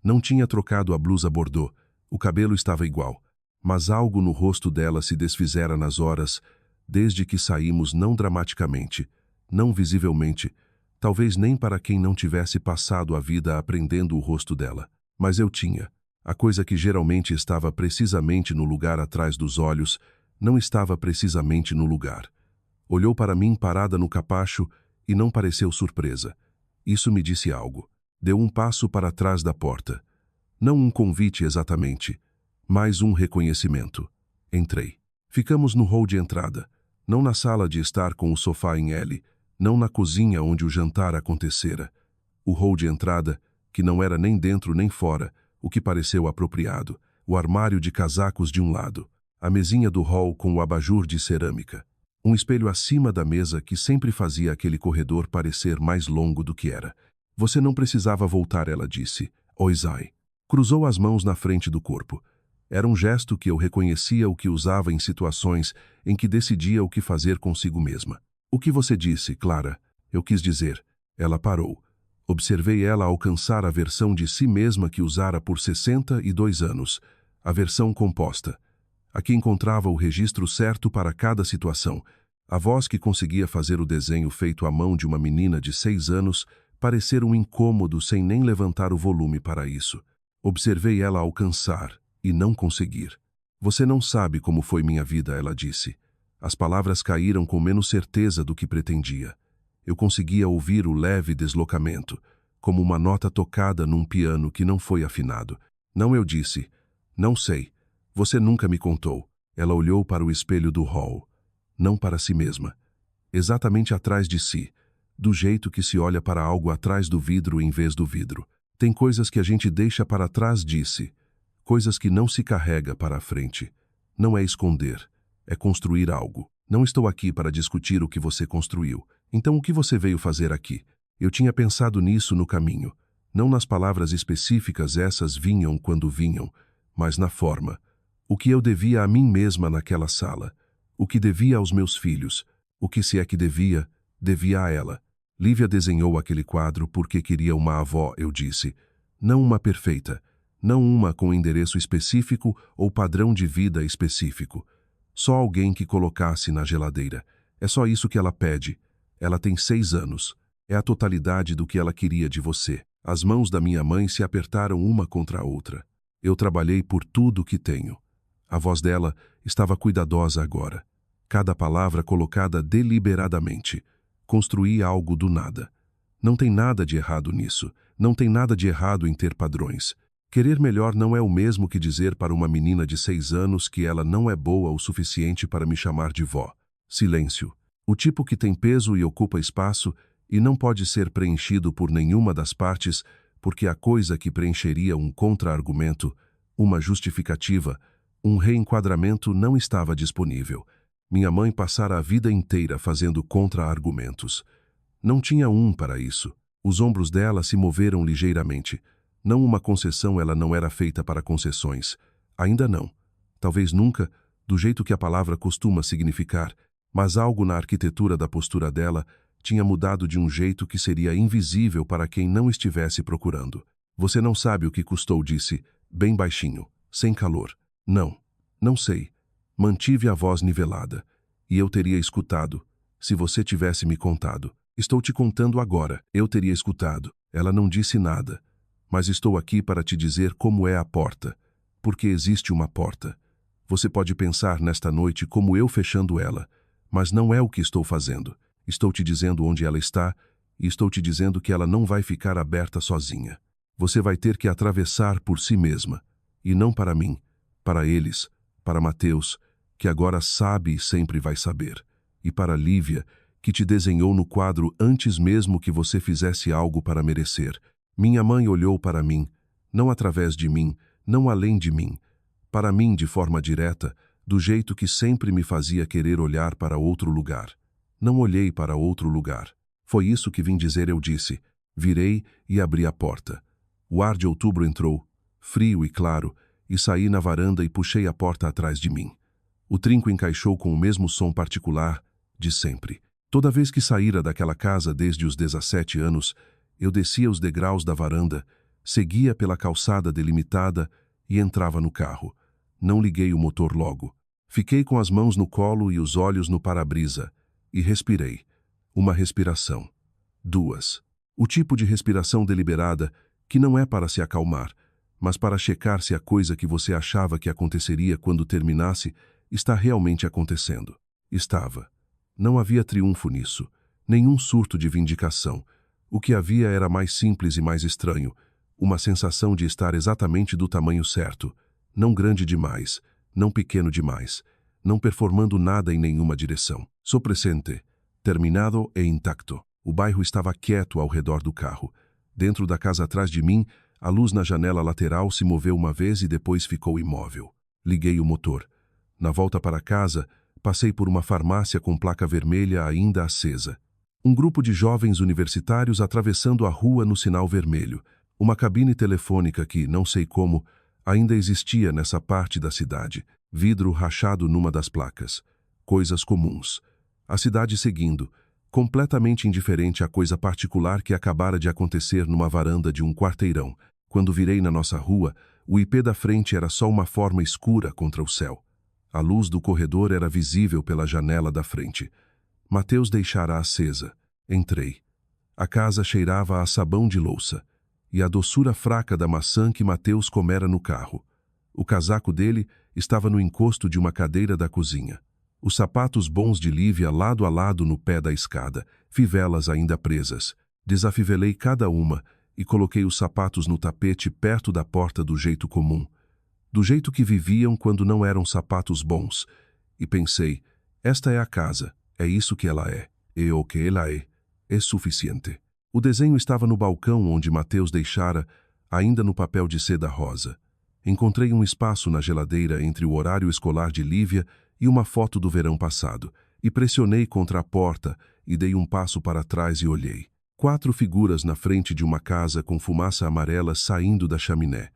Não tinha trocado a blusa bordô. O cabelo estava igual. Mas algo no rosto dela se desfizera nas horas, desde que saímos não dramaticamente, não visivelmente, talvez nem para quem não tivesse passado a vida aprendendo o rosto dela. Mas eu tinha. A coisa que geralmente estava precisamente no lugar atrás dos olhos, não estava precisamente no lugar. Olhou para mim parada no capacho e não pareceu surpresa. Isso me disse algo. Deu um passo para trás da porta. Não um convite exatamente, mas um reconhecimento. Entrei. Ficamos no hall de entrada, não na sala de estar com o sofá em L, não na cozinha onde o jantar acontecera. O hall de entrada, que não era nem dentro nem fora, o que pareceu apropriado, o armário de casacos de um lado, a mesinha do hall com o abajur de cerâmica, um espelho acima da mesa que sempre fazia aquele corredor parecer mais longo do que era. Você não precisava voltar, ela disse. Oisai. Cruzou as mãos na frente do corpo. Era um gesto que eu reconhecia o que usava em situações em que decidia o que fazer consigo mesma. O que você disse, Clara? Eu quis dizer. Ela parou. Observei ela alcançar a versão de si mesma que usara por 62 anos, a versão composta. Aqui encontrava o registro certo para cada situação. A voz que conseguia fazer o desenho feito à mão de uma menina de 6 anos parecer um incômodo sem nem levantar o volume para isso. Observei ela alcançar e não conseguir. Você não sabe como foi minha vida, ela disse. As palavras caíram com menos certeza do que pretendia. Eu conseguia ouvir o leve deslocamento, como uma nota tocada num piano que não foi afinado. Não, eu disse. Não sei. Você nunca me contou. Ela olhou para o espelho do hall. Não para si mesma. Exatamente atrás de si. Do jeito que se olha para algo atrás do vidro em vez do vidro. Tem coisas que a gente deixa para trás, disse. Coisas que não se carrega para a frente. Não é esconder. É construir algo. Não estou aqui para discutir o que você construiu. Então o que você veio fazer aqui? Eu tinha pensado nisso no caminho. Não nas palavras específicas, essas vinham quando vinham, mas na forma. O que eu devia a mim mesma naquela sala. O que devia aos meus filhos. O que se é que devia a ela. Lívia desenhou aquele quadro porque queria uma avó, eu disse. Não uma perfeita. Não uma com endereço específico ou padrão de vida específico. Só alguém que colocasse na geladeira. É só isso que ela pede. Ela tem 6 anos. É a totalidade do que ela queria de você. As mãos da minha mãe se apertaram uma contra a outra. Eu trabalhei por tudo que tenho. A voz dela estava cuidadosa agora. Cada palavra colocada deliberadamente. Construí algo do nada. Não tem nada de errado nisso. Não tem nada de errado em ter padrões. Querer melhor não é o mesmo que dizer para uma menina de 6 anos que ela não é boa o suficiente para me chamar de vó. Silêncio. O tipo que tem peso e ocupa espaço e não pode ser preenchido por nenhuma das partes, porque a coisa que preencheria um contra-argumento, uma justificativa, um reenquadramento não estava disponível. Minha mãe passara a vida inteira fazendo contra-argumentos. Não tinha um para isso. Os ombros dela se moveram ligeiramente. Não uma concessão, ela não era feita para concessões. Ainda não. Talvez nunca, do jeito que a palavra costuma significar, mas algo na arquitetura da postura dela tinha mudado de um jeito que seria invisível para quem não estivesse procurando. Você não sabe o que custou, disse, bem baixinho, sem calor. Não, não sei. Mantive a voz nivelada. E eu teria escutado, se você tivesse me contado. Estou te contando agora. Eu teria escutado. Ela não disse nada. Mas estou aqui para te dizer como é a porta. Porque existe uma porta. Você pode pensar nesta noite como eu fechando ela, mas não é o que estou fazendo. Estou te dizendo onde ela está e estou te dizendo que ela não vai ficar aberta sozinha. Você vai ter que atravessar por si mesma. E não para mim, para eles, para Mateus, que agora sabe e sempre vai saber, e para Lívia, que te desenhou no quadro antes mesmo que você fizesse algo para merecer. Minha mãe olhou para mim, não através de mim, não além de mim, para mim de forma direta, do jeito que sempre me fazia querer olhar para outro lugar. Não olhei para outro lugar. Foi isso que vim dizer, eu disse. Virei e abri a porta. O ar de outubro entrou, frio e claro, e saí na varanda e puxei a porta atrás de mim. O trinco encaixou com o mesmo som particular de sempre. Toda vez que saíra daquela casa desde os 17 anos, eu descia os degraus da varanda, seguia pela calçada delimitada e entrava no carro. Não liguei o motor logo. Fiquei com as mãos no colo e os olhos no para-brisa, e respirei. Uma respiração. Duas. O tipo de respiração deliberada que não é para se acalmar, mas para checar se a coisa que você achava que aconteceria quando terminasse está realmente acontecendo. Estava. Não havia triunfo nisso, nenhum surto de vindicação. O que havia era mais simples e mais estranho, uma sensação de estar exatamente do tamanho certo, não grande demais, não pequeno demais, não performando nada em nenhuma direção. Sopresente, terminado e intacto. O bairro estava quieto ao redor do carro. Dentro da casa atrás de mim, a luz na janela lateral se moveu uma vez e depois ficou imóvel. Liguei o motor. Na volta para casa, passei por uma farmácia com placa vermelha ainda acesa. Um grupo de jovens universitários atravessando a rua no sinal vermelho. Uma cabine telefônica que, não sei como, ainda existia nessa parte da cidade. Vidro rachado numa das placas. Coisas comuns. A cidade seguindo, completamente indiferente à coisa particular que acabara de acontecer numa varanda de um quarteirão. Quando virei na nossa rua, o IP da frente era só uma forma escura contra o céu. A luz do corredor era visível pela janela da frente. Mateus deixara acesa. Entrei. A casa cheirava a sabão de louça e a doçura fraca da maçã que Mateus comera no carro. O casaco dele estava no encosto de uma cadeira da cozinha. Os sapatos bons de Lívia lado a lado no pé da escada, fivelas ainda presas. Desafivelei cada uma e coloquei os sapatos no tapete perto da porta do jeito comum. Do jeito que viviam quando não eram sapatos bons. E pensei, esta é a casa, é isso que ela é. E o que ela é suficiente. O desenho estava no balcão onde Mateus deixara, ainda no papel de seda rosa. Encontrei um espaço na geladeira entre o horário escolar de Lívia e uma foto do verão passado, e pressionei contra a porta e dei um passo para trás e olhei. 4 figuras na frente de uma casa com fumaça amarela saindo da chaminé,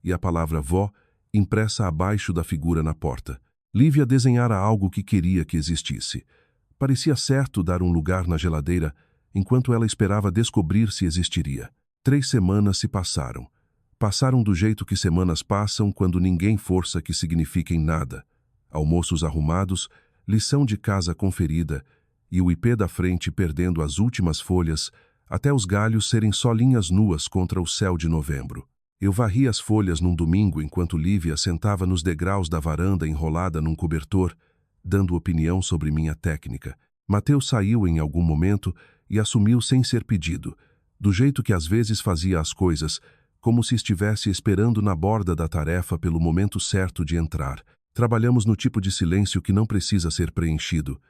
e a palavra vó impressa abaixo da figura na porta. Lívia desenhara algo que queria que existisse. Parecia certo dar um lugar na geladeira, enquanto ela esperava descobrir se existiria. 3 semanas se passaram. Passaram do jeito que semanas passam quando ninguém força que signifiquem nada. Almoços arrumados, lição de casa conferida, e o IP da frente perdendo as últimas folhas, até os galhos serem só linhas nuas contra o céu de novembro. Eu varri as folhas num domingo enquanto Lívia sentava nos degraus da varanda enrolada num cobertor, dando opinião sobre minha técnica. Mateus saiu em algum momento e assumiu sem ser pedido, do jeito que às vezes fazia as coisas, como se estivesse esperando na borda da tarefa pelo momento certo de entrar. Trabalhamos no tipo de silêncio que não precisa ser preenchido.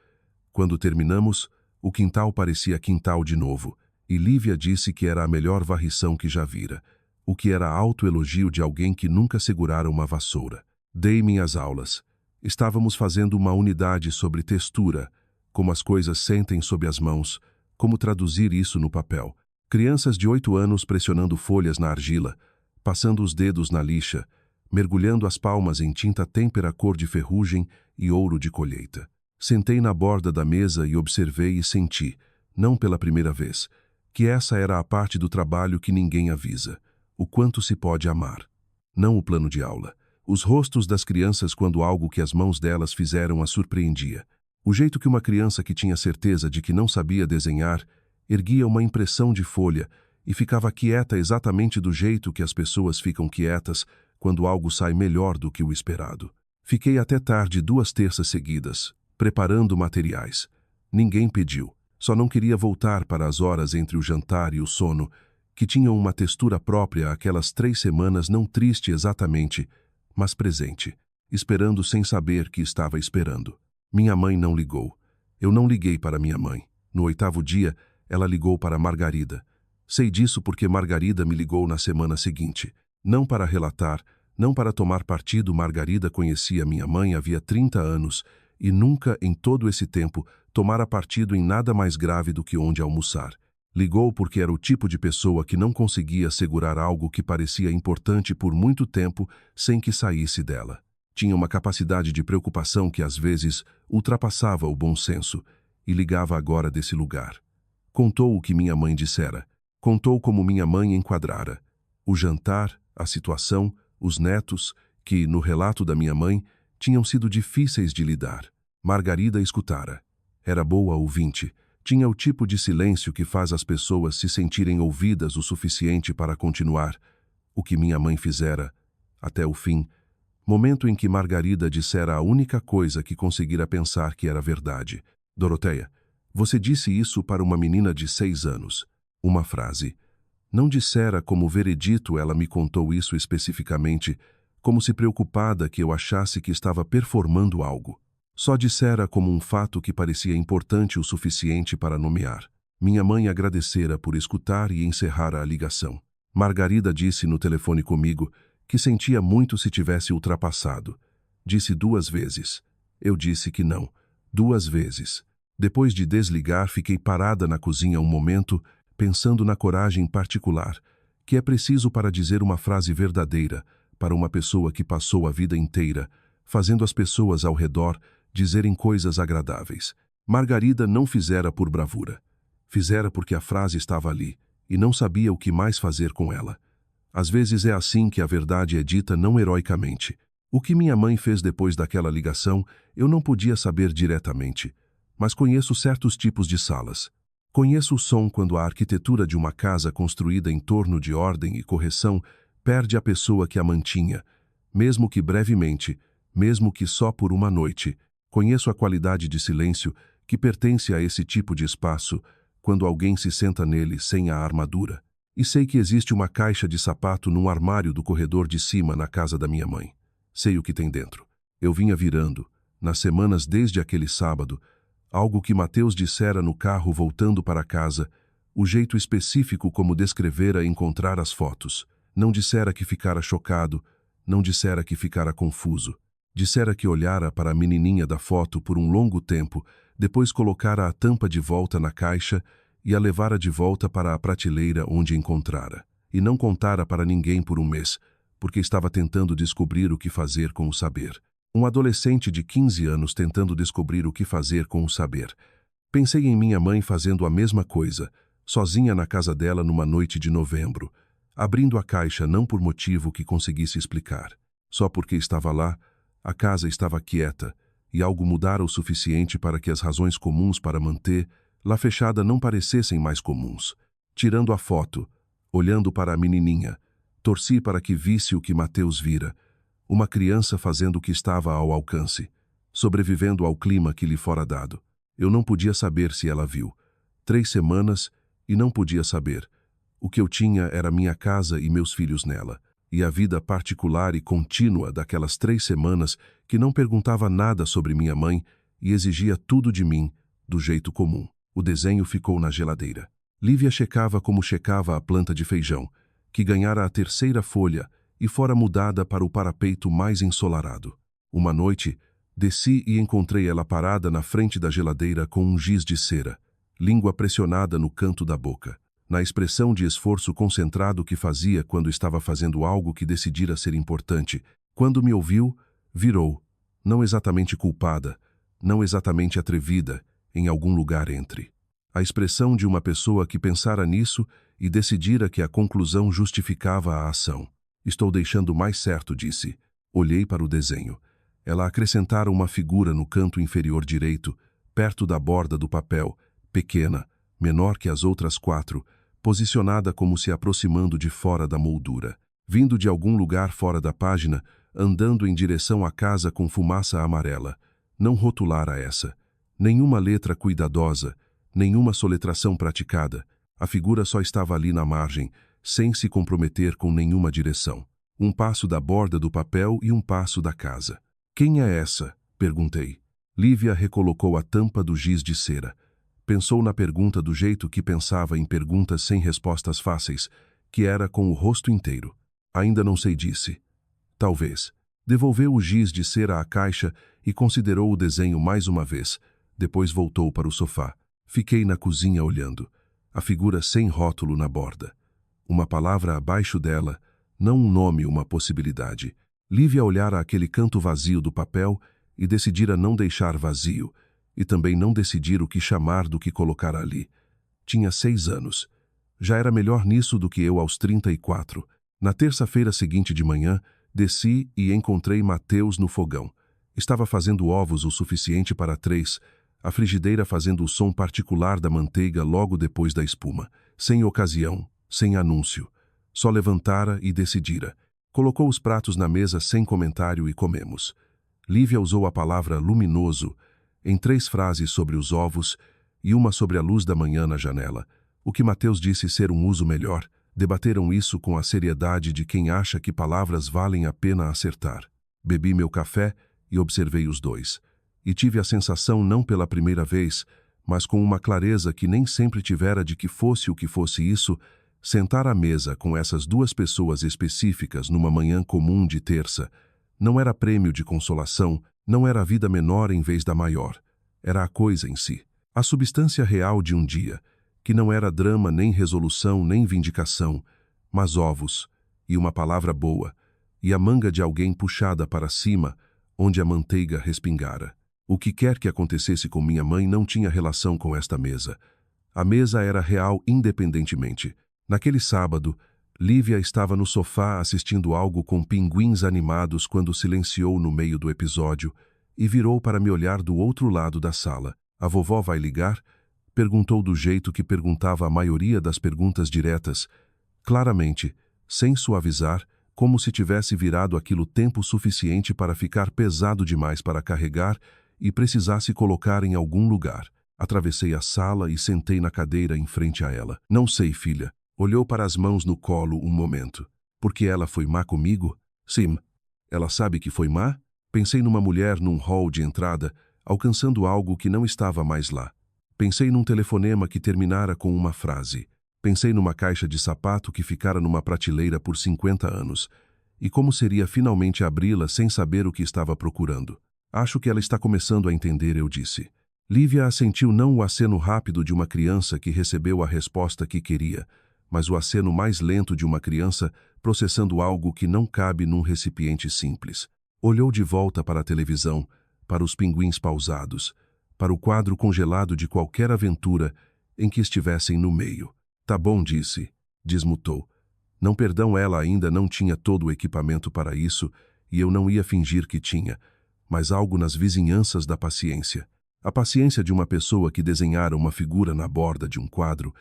Quando terminamos, O quintal parecia quintal de novo, e Lívia disse que era a melhor varrição que já vira, o que era autoelogio de alguém que nunca segurara uma vassoura. Dei minhas aulas. Estávamos fazendo uma unidade sobre textura, como as coisas sentem sob as mãos, como traduzir isso no papel. Crianças de 8 anos pressionando folhas na argila, passando os dedos na lixa, mergulhando as palmas em tinta têmpera cor de ferrugem e ouro de colheita. Sentei na borda da mesa e observei e senti, não pela primeira vez, que essa era a parte do trabalho que ninguém avisa, o quanto se pode amar. Não o plano de aula. Os rostos das crianças quando algo que as mãos delas fizeram as surpreendia. O jeito que uma criança que tinha certeza de que não sabia desenhar erguia uma impressão de folha e ficava quieta exatamente do jeito que as pessoas ficam quietas quando algo sai melhor do que o esperado. Fiquei até tarde 2 terças seguidas, preparando materiais. Ninguém pediu. Só não queria voltar para as horas entre o jantar e o sono, que tinham uma textura própria àquelas 3 semanas não triste exatamente, mas presente, esperando sem saber que estava esperando. Minha mãe não ligou. Eu não liguei para minha mãe. No 8º dia, ela ligou para Margarida. Sei disso porque Margarida me ligou na semana seguinte. Não para relatar, não para tomar partido. Margarida conhecia minha mãe havia 30 anos e nunca, em todo esse tempo, tomara partido em nada mais grave do que onde almoçar. Ligou porque era o tipo de pessoa que não conseguia segurar algo que parecia importante por muito tempo sem que saísse dela. Tinha uma capacidade de preocupação que às vezes ultrapassava o bom senso e ligava agora desse lugar. Contou o que minha mãe dissera. Contou como minha mãe enquadrara. O jantar, a situação, os netos, que, no relato da minha mãe, tinham sido difíceis de lidar. Margarida escutara. Era boa ouvinte. Tinha o tipo de silêncio que faz as pessoas se sentirem ouvidas o suficiente para continuar. O que minha mãe fizera, até o fim, momento em que Margarida dissera a única coisa que conseguira pensar que era verdade. Doroteia, você disse isso para uma menina de 6 anos. Uma frase. Não dissera como veredito, ela me contou isso especificamente, como se preocupada que eu achasse que estava performando algo. Só dissera como um fato que parecia importante o suficiente para nomear. Minha mãe agradecera por escutar e encerrara a ligação. Margarida disse no telefone comigo que sentia muito se tivesse ultrapassado. Disse 2 vezes. Eu disse que não. 2 vezes. Depois de desligar, fiquei parada na cozinha um momento, pensando na coragem particular, que é preciso para dizer uma frase verdadeira para uma pessoa que passou a vida inteira, fazendo as pessoas ao redor dizerem coisas agradáveis. Margarida não fizera por bravura. Fizera porque a frase estava ali, e não sabia o que mais fazer com ela. Às vezes é assim que a verdade é dita não heroicamente. O que minha mãe fez depois daquela ligação, eu não podia saber diretamente. Mas conheço certos tipos de salas. Conheço o som quando a arquitetura de uma casa construída em torno de ordem e correção perde a pessoa que a mantinha, mesmo que brevemente, mesmo que só por uma noite. Conheço a qualidade de silêncio que pertence a esse tipo de espaço quando alguém se senta nele sem a armadura. E sei que existe uma caixa de sapato num armário do corredor de cima na casa da minha mãe. Sei o que tem dentro. Eu vinha virando, nas semanas desde aquele sábado, algo que Mateus dissera no carro voltando para casa, o jeito específico como descrevera encontrar as fotos. Não dissera que ficara chocado, não dissera que ficara confuso. Dissera que olhara para a menininha da foto por um longo tempo, depois colocara a tampa de volta na caixa e a levara de volta para a prateleira onde encontrara. E não contara para ninguém por um mês, porque estava tentando descobrir o que fazer com o saber. Um adolescente de 15 anos tentando descobrir o que fazer com o saber. Pensei em minha mãe fazendo a mesma coisa, sozinha na casa dela numa noite de novembro, abrindo a caixa não por motivo que conseguisse explicar. Só porque estava lá, a casa estava quieta, e algo mudara o suficiente para que as razões comuns para manter lá fechada não parecessem mais comuns. Tirando a foto, olhando para a menininha, torci para que visse o que Mateus vira, uma criança fazendo o que estava ao alcance, sobrevivendo ao clima que lhe fora dado. Eu não podia saber se ela viu. 3 semanas e não podia saber. O que eu tinha era minha casa e meus filhos nela, e a vida particular e contínua daquelas 3 semanas que não perguntava nada sobre minha mãe e exigia tudo de mim, do jeito comum. O desenho ficou na geladeira. Lívia checava como checava a planta de feijão, que ganhara a terceira folha e fora mudada para o parapeito mais ensolarado. Uma noite, desci e encontrei ela parada na frente da geladeira com um giz de cera, língua pressionada no canto da boca, na expressão de esforço concentrado que fazia quando estava fazendo algo que decidira ser importante. Quando me ouviu, virou, não exatamente culpada, não exatamente atrevida, em algum lugar entre. A expressão de uma pessoa que pensara nisso e decidira que a conclusão justificava a ação. Estou deixando mais certo, disse. Olhei para o desenho. Ela acrescentara uma figura no canto inferior direito, perto da borda do papel, pequena, menor que as outras 4, posicionada como se aproximando de fora da moldura. Vindo de algum lugar fora da página, andando em direção à casa com fumaça amarela. Não rotulara essa. Nenhuma letra cuidadosa, nenhuma soletração praticada. A figura só estava ali na margem, sem se comprometer com nenhuma direção. Um passo da borda do papel e um passo da casa. Quem é essa? Perguntei. Lívia recolocou a tampa do giz de cera. Pensou na pergunta do jeito que pensava em perguntas sem respostas fáceis, que era com o rosto inteiro. Ainda não sei, disse. Talvez. Devolveu o giz de cera à caixa e considerou o desenho mais uma vez. Depois voltou para o sofá. Fiquei na cozinha olhando. A figura sem rótulo na borda. Uma palavra abaixo dela, não um nome, uma possibilidade. Lívia olhara aquele canto vazio do papel e decidira não deixar vazio, e também não decidir o que chamar do que colocar ali. Tinha 6 anos. Já era melhor nisso do que eu aos 34. Na terça-feira seguinte de manhã, desci e encontrei Mateus no fogão. Estava fazendo ovos o suficiente para 3, a frigideira fazendo o som particular da manteiga logo depois da espuma. Sem ocasião, sem anúncio. Só levantara e decidira. Colocou os pratos na mesa sem comentário e comemos. Lívia usou a palavra luminoso em 3 frases sobre os ovos e uma sobre a luz da manhã na janela. O que Mateus disse ser um uso melhor. Debateram isso com a seriedade de quem acha que palavras valem a pena acertar. Bebi meu café e observei os dois. E tive a sensação, não pela primeira vez, mas com uma clareza que nem sempre tivera de que fosse o que fosse isso, sentar à mesa com essas 2 pessoas específicas numa manhã comum de terça. Não era prêmio de consolação, não era a vida menor em vez da maior. Era a coisa em si. A substância real de um dia, que não era drama, nem resolução, nem vindicação, mas ovos, e uma palavra boa, e a manga de alguém puxada para cima, onde a manteiga respingara. O que quer que acontecesse com minha mãe não tinha relação com esta mesa. A mesa era real independentemente. Naquele sábado, Lívia estava no sofá assistindo algo com pinguins animados quando silenciou no meio do episódio e virou para me olhar do outro lado da sala. A vovó vai ligar? Perguntou do jeito que perguntava a maioria das perguntas diretas, claramente, sem suavizar, como se tivesse virado aquilo tempo suficiente para ficar pesado demais para carregar e precisasse colocar em algum lugar. Atravessei a sala e sentei na cadeira em frente a ela. Não sei, filha. Olhou para as mãos no colo um momento. Porque ela foi má comigo? Sim. Ela sabe que foi má? Pensei numa mulher num hall de entrada, alcançando algo que não estava mais lá. Pensei num telefonema que terminara com uma frase. Pensei numa caixa de sapato que ficara numa prateleira por 50 anos. E como seria finalmente abri-la sem saber o que estava procurando. Acho que ela está começando a entender, eu disse. Lívia assentiu, não o aceno rápido de uma criança que recebeu a resposta que queria, mas o aceno mais lento de uma criança processando algo que não cabe num recipiente simples. Olhou de volta para a televisão, para os pinguins pausados, para o quadro congelado de qualquer aventura em que estivessem no meio. Tá bom, disse. Desmutou. Não, perdão, ela ainda não tinha todo o equipamento para isso e eu não ia fingir que tinha, mas algo nas vizinhanças da paciência. A paciência de uma pessoa que desenhara uma figura na borda de um quadro,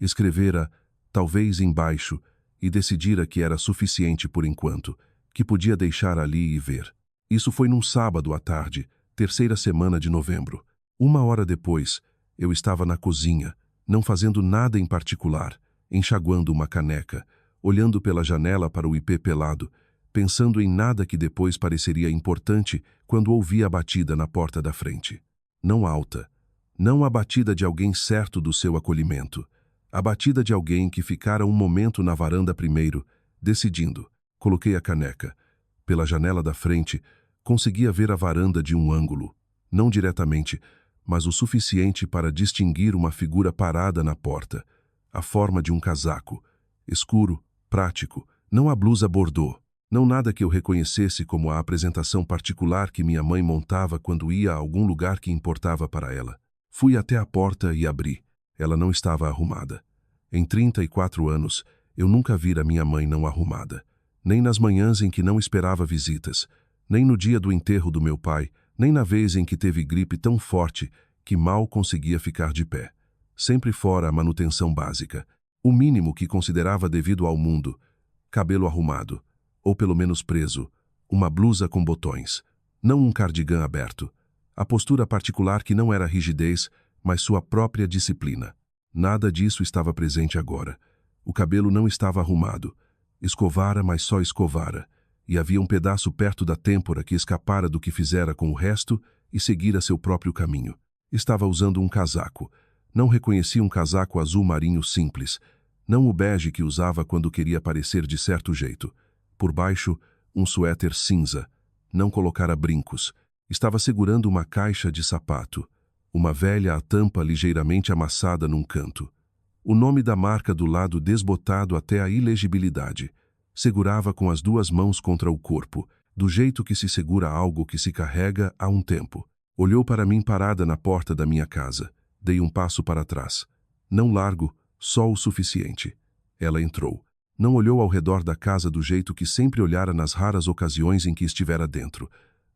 escrevera, talvez embaixo, e decidira que era suficiente por enquanto, que podia deixar ali e ver. Isso foi num sábado à tarde, terceira semana de novembro. 1 hora depois, eu estava na cozinha, não fazendo nada em particular, enxaguando uma caneca, olhando pela janela para o ipê pelado, pensando em nada que depois pareceria importante quando ouvi a batida na porta da frente. Não alta, Não a batida de alguém certo do seu acolhimento. A batida de alguém que ficara um momento na varanda primeiro, decidindo. Coloquei a caneca. Pela janela da frente, conseguia ver a varanda de um ângulo. Não diretamente, mas o suficiente para distinguir uma figura parada na porta. A forma de um casaco. Escuro, prático, não a blusa bordô. Não nada que eu reconhecesse como a apresentação particular que minha mãe montava quando ia a algum lugar que importava para ela. Fui até a porta e abri. Ela não estava arrumada. Em 34 anos, eu nunca vira minha mãe não arrumada. Nem nas manhãs em que não esperava visitas, nem no dia do enterro do meu pai, nem na vez em que teve gripe tão forte que mal conseguia ficar de pé. Sempre fora a manutenção básica, o mínimo que considerava devido ao mundo. Cabelo arrumado, ou pelo menos preso, uma blusa com botões, não um cardigã aberto. A postura particular que não era rigidez, mas sua própria disciplina. Nada disso estava presente agora. O cabelo não estava arrumado. Escovara, mas só escovara. E havia um pedaço perto da têmpora que escapara do que fizera com o resto e seguira seu próprio caminho. Estava usando um casaco. Não reconheci um casaco azul marinho simples. Não o bege que usava quando queria parecer de certo jeito. Por baixo, um suéter cinza. Não colocara brincos. Estava segurando uma caixa de sapato. Uma velha a tampa ligeiramente amassada num canto. O nome da marca do lado desbotado até a ilegibilidade. Segurava com as duas mãos contra o corpo, do jeito que se segura algo que se carrega há um tempo. Olhou para mim parada na porta da minha casa. Dei um passo para trás. Não largo, só o suficiente. Ela entrou. Não olhou ao redor da casa do jeito que sempre olhara nas raras ocasiões em que estivera dentro.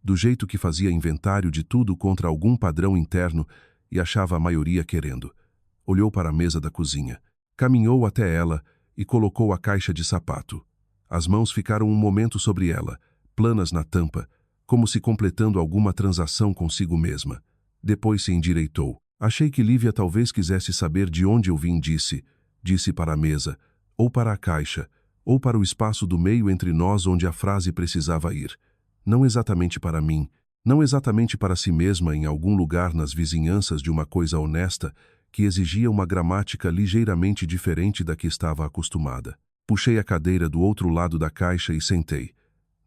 Do jeito que fazia inventário de tudo contra algum padrão interno e achava a maioria querendo. Olhou para a mesa da cozinha. Caminhou até ela e colocou a caixa de sapato. As mãos ficaram um momento sobre ela, planas na tampa, como se completando alguma transação consigo mesma. Depois se endireitou. Achei que Lívia talvez quisesse saber de onde eu vim, disse. Disse para a mesa, ou para a caixa, ou para o espaço do meio entre nós onde a frase precisava ir. Não exatamente para mim, não exatamente para si mesma em algum lugar nas vizinhanças de uma coisa honesta que exigia uma gramática ligeiramente diferente da que estava acostumada. Puxei a cadeira do outro lado da caixa e sentei.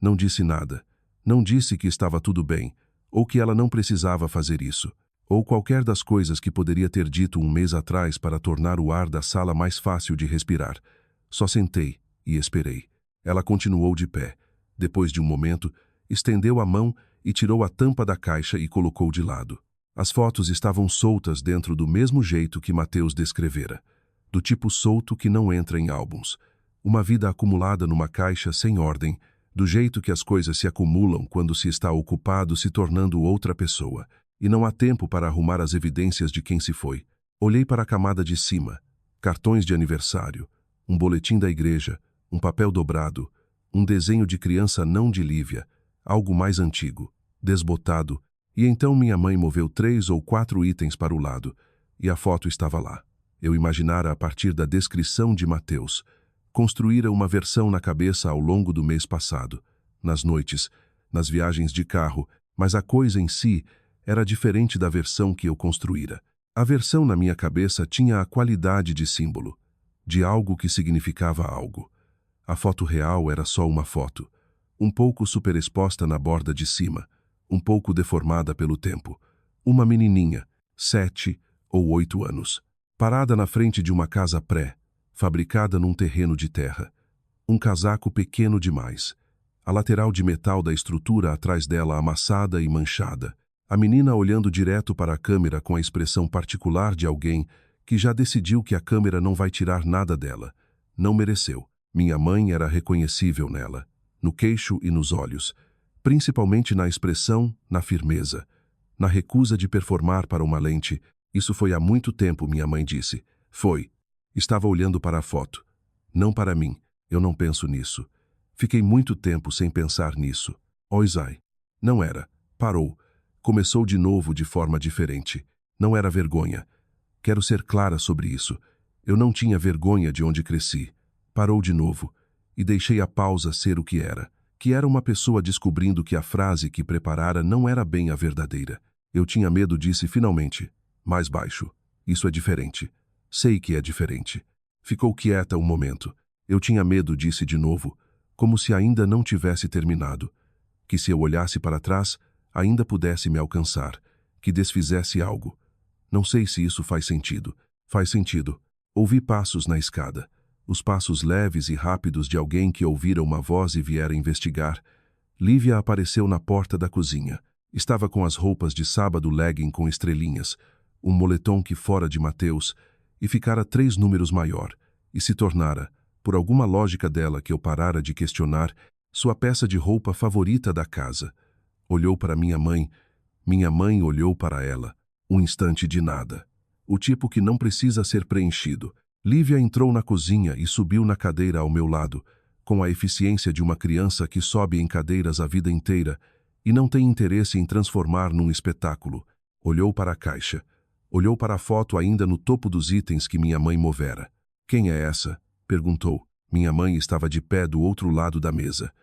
Não disse nada. Não disse que estava tudo bem, ou que ela não precisava fazer isso, ou qualquer das coisas que poderia ter dito um mês atrás para tornar o ar da sala mais fácil de respirar. Só sentei e esperei. Ela continuou de pé. Depois de um momento, estendeu a mão e tirou a tampa da caixa e colocou de lado. As fotos estavam soltas dentro do mesmo jeito que Mateus descrevera. Do tipo solto que não entra em álbuns. Uma vida acumulada numa caixa sem ordem, do jeito que as coisas se acumulam quando se está ocupado se tornando outra pessoa, e não há tempo para arrumar as evidências de quem se foi. Olhei para a camada de cima. Cartões de aniversário, um boletim da igreja, um papel dobrado, um desenho de criança não de Lívia, algo mais antigo, desbotado, e então minha mãe moveu 3 ou 4 itens para o lado, e a foto estava lá. Eu imaginara a partir da descrição de Mateus. Construíra uma versão na cabeça ao longo do mês passado, nas noites, nas viagens de carro, mas a coisa em si era diferente da versão que eu construíra. A versão na minha cabeça tinha a qualidade de símbolo, de algo que significava algo. A foto real era só uma foto, um pouco superexposta na borda de cima, um pouco deformada pelo tempo. Uma menininha, 7 ou 8 anos, parada na frente de uma casa fabricada num terreno de terra. Um casaco pequeno demais. A lateral de metal da estrutura atrás dela amassada e manchada. A menina olhando direto para a câmera com a expressão particular de alguém que já decidiu que a câmera não vai tirar nada dela. Não mereceu. Minha mãe era reconhecível nela, no queixo e nos olhos, principalmente na expressão, na firmeza, na recusa de performar para uma lente. Isso foi há muito tempo, minha mãe disse. Foi. Estava olhando para a foto. Não para mim. Eu não penso nisso. Fiquei muito tempo sem pensar nisso. Oisai. Não era. Parou. Começou de novo de forma diferente. Não era vergonha. Quero ser clara sobre isso. Eu não tinha vergonha de onde cresci. Parou de novo. E deixei a pausa ser o que era uma pessoa descobrindo que a frase que preparara não era bem a verdadeira. Eu tinha medo, disse finalmente. Mais baixo. Isso é diferente. Sei que é diferente. Ficou quieta um momento. Eu tinha medo, disse de novo, como se ainda não tivesse terminado. Que se eu olhasse para trás, ainda pudesse me alcançar. Que desfizesse algo. Não sei se isso faz sentido. Faz sentido. Ouvi passos na escada. Os passos leves e rápidos de alguém que ouvira uma voz e viera investigar. Lívia apareceu na porta da cozinha. Estava com as roupas de sábado legging com estrelinhas, um moletom que fora de Mateus, e ficara 3 números maior, e se tornara, por alguma lógica dela que eu parara de questionar, sua peça de roupa favorita da casa. Olhou para minha mãe olhou para ela. Um instante de nada. O tipo que não precisa ser preenchido. Lívia entrou na cozinha e subiu na cadeira ao meu lado, com a eficiência de uma criança que sobe em cadeiras a vida inteira e não tem interesse em transformar num espetáculo. Olhou para a caixa. Olhou para a foto ainda no topo dos itens que minha mãe movera. Quem é essa? Perguntou. Minha mãe estava de pé do outro lado da mesa.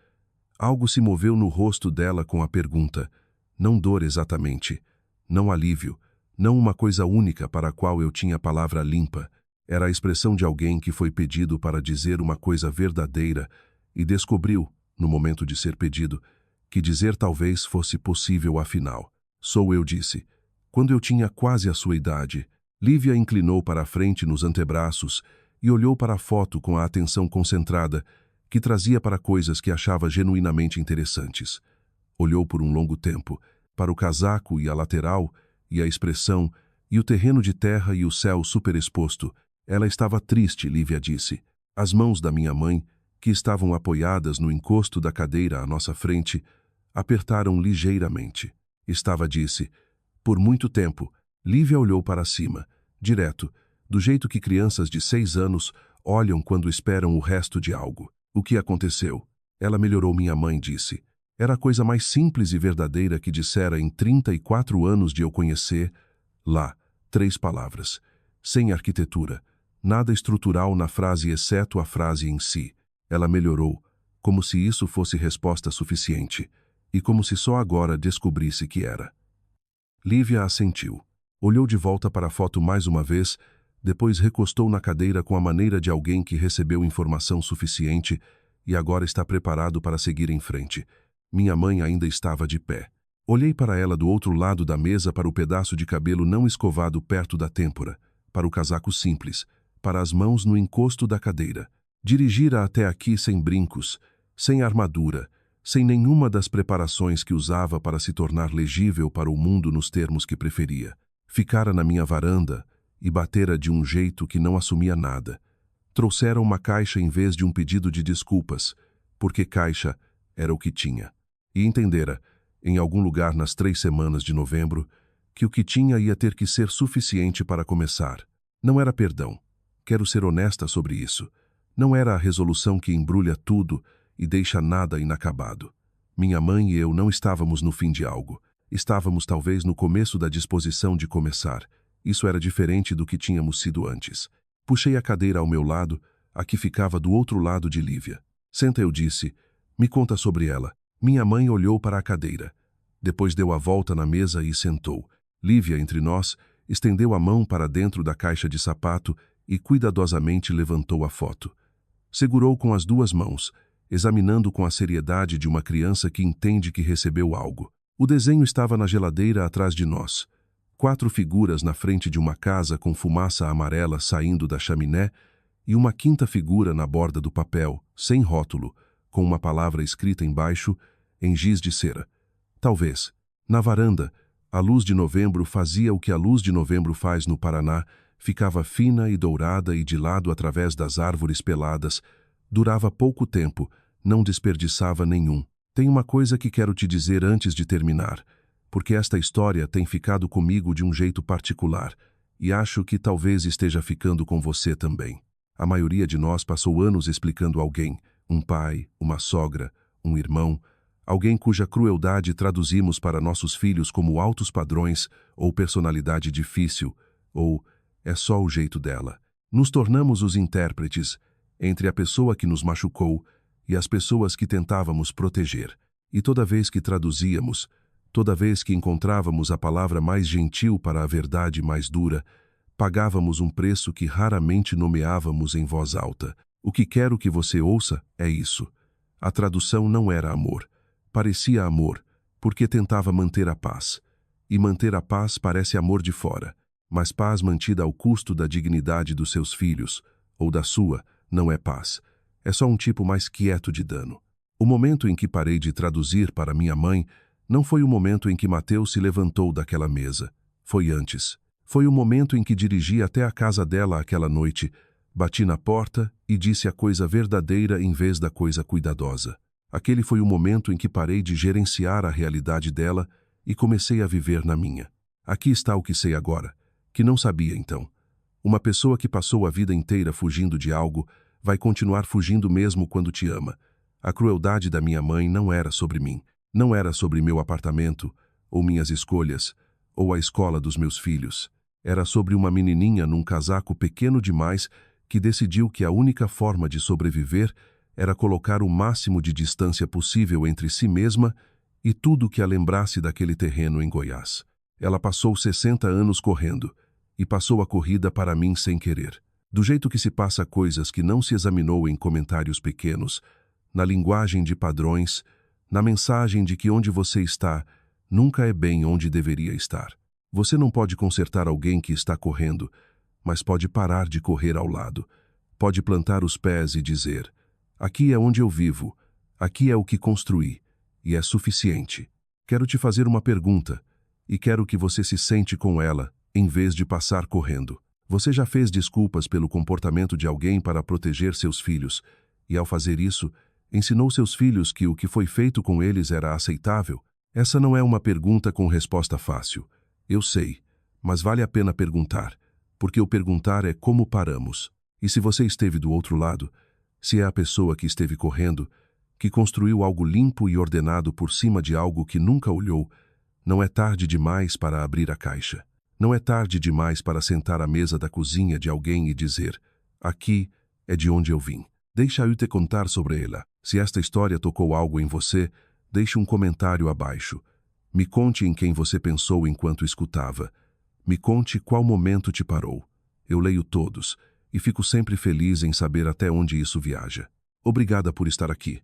Algo se moveu no rosto dela com a pergunta. Não dor exatamente. Não alívio. Não uma coisa única para a qual eu tinha palavra limpa. Era a expressão de alguém que foi pedido para dizer uma coisa verdadeira e descobriu, no momento de ser pedido, que dizer talvez fosse possível afinal. Sou eu, disse. Quando eu tinha quase a sua idade, Lívia inclinou para a frente nos antebraços e olhou para a foto com a atenção concentrada, que trazia para coisas que achava genuinamente interessantes. Olhou por um longo tempo, para o casaco e a lateral, e a expressão, e o terreno de terra e o céu superexposto. Ela estava triste, Lívia disse. As mãos da minha mãe, que estavam apoiadas no encosto da cadeira à nossa frente, apertaram ligeiramente. Estava, disse. Por muito tempo, Lívia olhou para cima, direto, do jeito que crianças de 6 anos olham quando esperam o resto de algo. O que aconteceu? Ela melhorou, minha mãe disse. Era a coisa mais simples e verdadeira que dissera em 34 anos de eu conhecer. Lá, 3 palavras. Sem arquitetura. Nada estrutural na frase exceto a frase em si. Ela melhorou, como se isso fosse resposta suficiente, e como se só agora descobrisse que era. Lívia assentiu. Olhou de volta para a foto mais uma vez, depois recostou na cadeira com a maneira de alguém que recebeu informação suficiente e agora está preparado para seguir em frente. Minha mãe ainda estava de pé. Olhei para ela do outro lado da mesa, para o pedaço de cabelo não escovado perto da têmpora, para o casaco simples, para as mãos no encosto da cadeira. Dirigira até aqui sem brincos, sem armadura, sem nenhuma das preparações que usava para se tornar legível para o mundo nos termos que preferia. Ficara na minha varanda e batera de um jeito que não assumia nada. Trouxeram uma caixa em vez de um pedido de desculpas, porque caixa era o que tinha. E entendera, em algum lugar nas 3 semanas de novembro, que o que tinha ia ter que ser suficiente para começar. Não era perdão. Quero ser honesta sobre isso. Não era a resolução que embrulha tudo e deixa nada inacabado. Minha mãe e eu não estávamos no fim de algo. Estávamos talvez no começo da disposição de começar. Isso era diferente do que tínhamos sido antes. Puxei a cadeira ao meu lado, a que ficava do outro lado de Lívia. Senta, eu disse. Me conta sobre ela. Minha mãe olhou para a cadeira. Depois deu a volta na mesa e sentou. Lívia, entre nós, estendeu a mão para dentro da caixa de sapato e cuidadosamente levantou a foto. Segurou com as 2 mãos, examinando com a seriedade de uma criança que entende que recebeu algo. O desenho estava na geladeira atrás de nós. 4 figuras na frente de uma casa com fumaça amarela saindo da chaminé e uma 5ª figura na borda do papel, sem rótulo, com uma palavra escrita embaixo, em giz de cera. Talvez. Na varanda, a luz de novembro fazia o que a luz de novembro faz no Paraná, ficava fina e dourada e de lado através das árvores peladas. Durava pouco tempo, não desperdiçava nenhum. Tem uma coisa que quero te dizer antes de terminar, porque esta história tem ficado comigo de um jeito particular, e acho que talvez esteja ficando com você também. A maioria de nós passou anos explicando alguém, um pai, uma sogra, um irmão, alguém cuja crueldade traduzimos para nossos filhos como altos padrões ou personalidade difícil, ou é só o jeito dela. Nos tornamos os intérpretes entre a pessoa que nos machucou e as pessoas que tentávamos proteger. E toda vez que traduzíamos, Toda vez que encontrávamos a palavra mais gentil para a verdade mais dura, pagávamos um preço que raramente nomeávamos em voz alta. O que quero que você ouça é isso. A tradução não era amor. Parecia amor, porque tentava manter a paz. E manter a paz parece amor de fora. Mas paz mantida ao custo da dignidade dos seus filhos, ou da sua, não é paz. É só um tipo mais quieto de dano. O momento em que parei de traduzir para minha mãe não foi o momento em que Mateus se levantou daquela mesa. Foi antes. Foi o momento em que dirigi até a casa dela aquela noite, bati na porta e disse a coisa verdadeira em vez da coisa cuidadosa. Aquele foi o momento em que parei de gerenciar a realidade dela e comecei a viver na minha. Aqui está o que sei agora, que não sabia então. Uma pessoa que passou a vida inteira fugindo de algo vai continuar fugindo mesmo quando te ama. A crueldade da minha mãe não era sobre mim, não era sobre meu apartamento, ou minhas escolhas, ou a escola dos meus filhos. Era sobre uma menininha num casaco pequeno demais que decidiu que a única forma de sobreviver era colocar o máximo de distância possível entre si mesma e tudo que a lembrasse daquele terreno em Goiás. Ela passou 60 anos correndo, e passou a corrida para mim sem querer. Do jeito que se passa coisas que não se examinou em comentários pequenos, na linguagem de padrões, na mensagem de que onde você está nunca é bem onde deveria estar. Você não pode consertar alguém que está correndo, mas pode parar de correr ao lado. Pode plantar os pés e dizer: aqui é onde eu vivo, aqui é o que construí, e é suficiente. Quero te fazer uma pergunta, e quero que você se sente com ela, em vez de passar correndo. Você já fez desculpas pelo comportamento de alguém para proteger seus filhos, e ao fazer isso, ensinou seus filhos que o que foi feito com eles era aceitável? Essa não é uma pergunta com resposta fácil. Eu sei, mas vale a pena perguntar, porque o perguntar é como paramos. E se você esteve do outro lado, se é a pessoa que esteve correndo, que construiu algo limpo e ordenado por cima de algo que nunca olhou, não é tarde demais para abrir a caixa. Não é tarde demais para sentar à mesa da cozinha de alguém e dizer: aqui é de onde eu vim. Deixa eu te contar sobre ela. Se esta história tocou algo em você, deixe um comentário abaixo. Me conte em quem você pensou enquanto escutava. Me conte qual momento te parou. Eu leio todos, e fico sempre feliz em saber até onde isso viaja. Obrigada por estar aqui.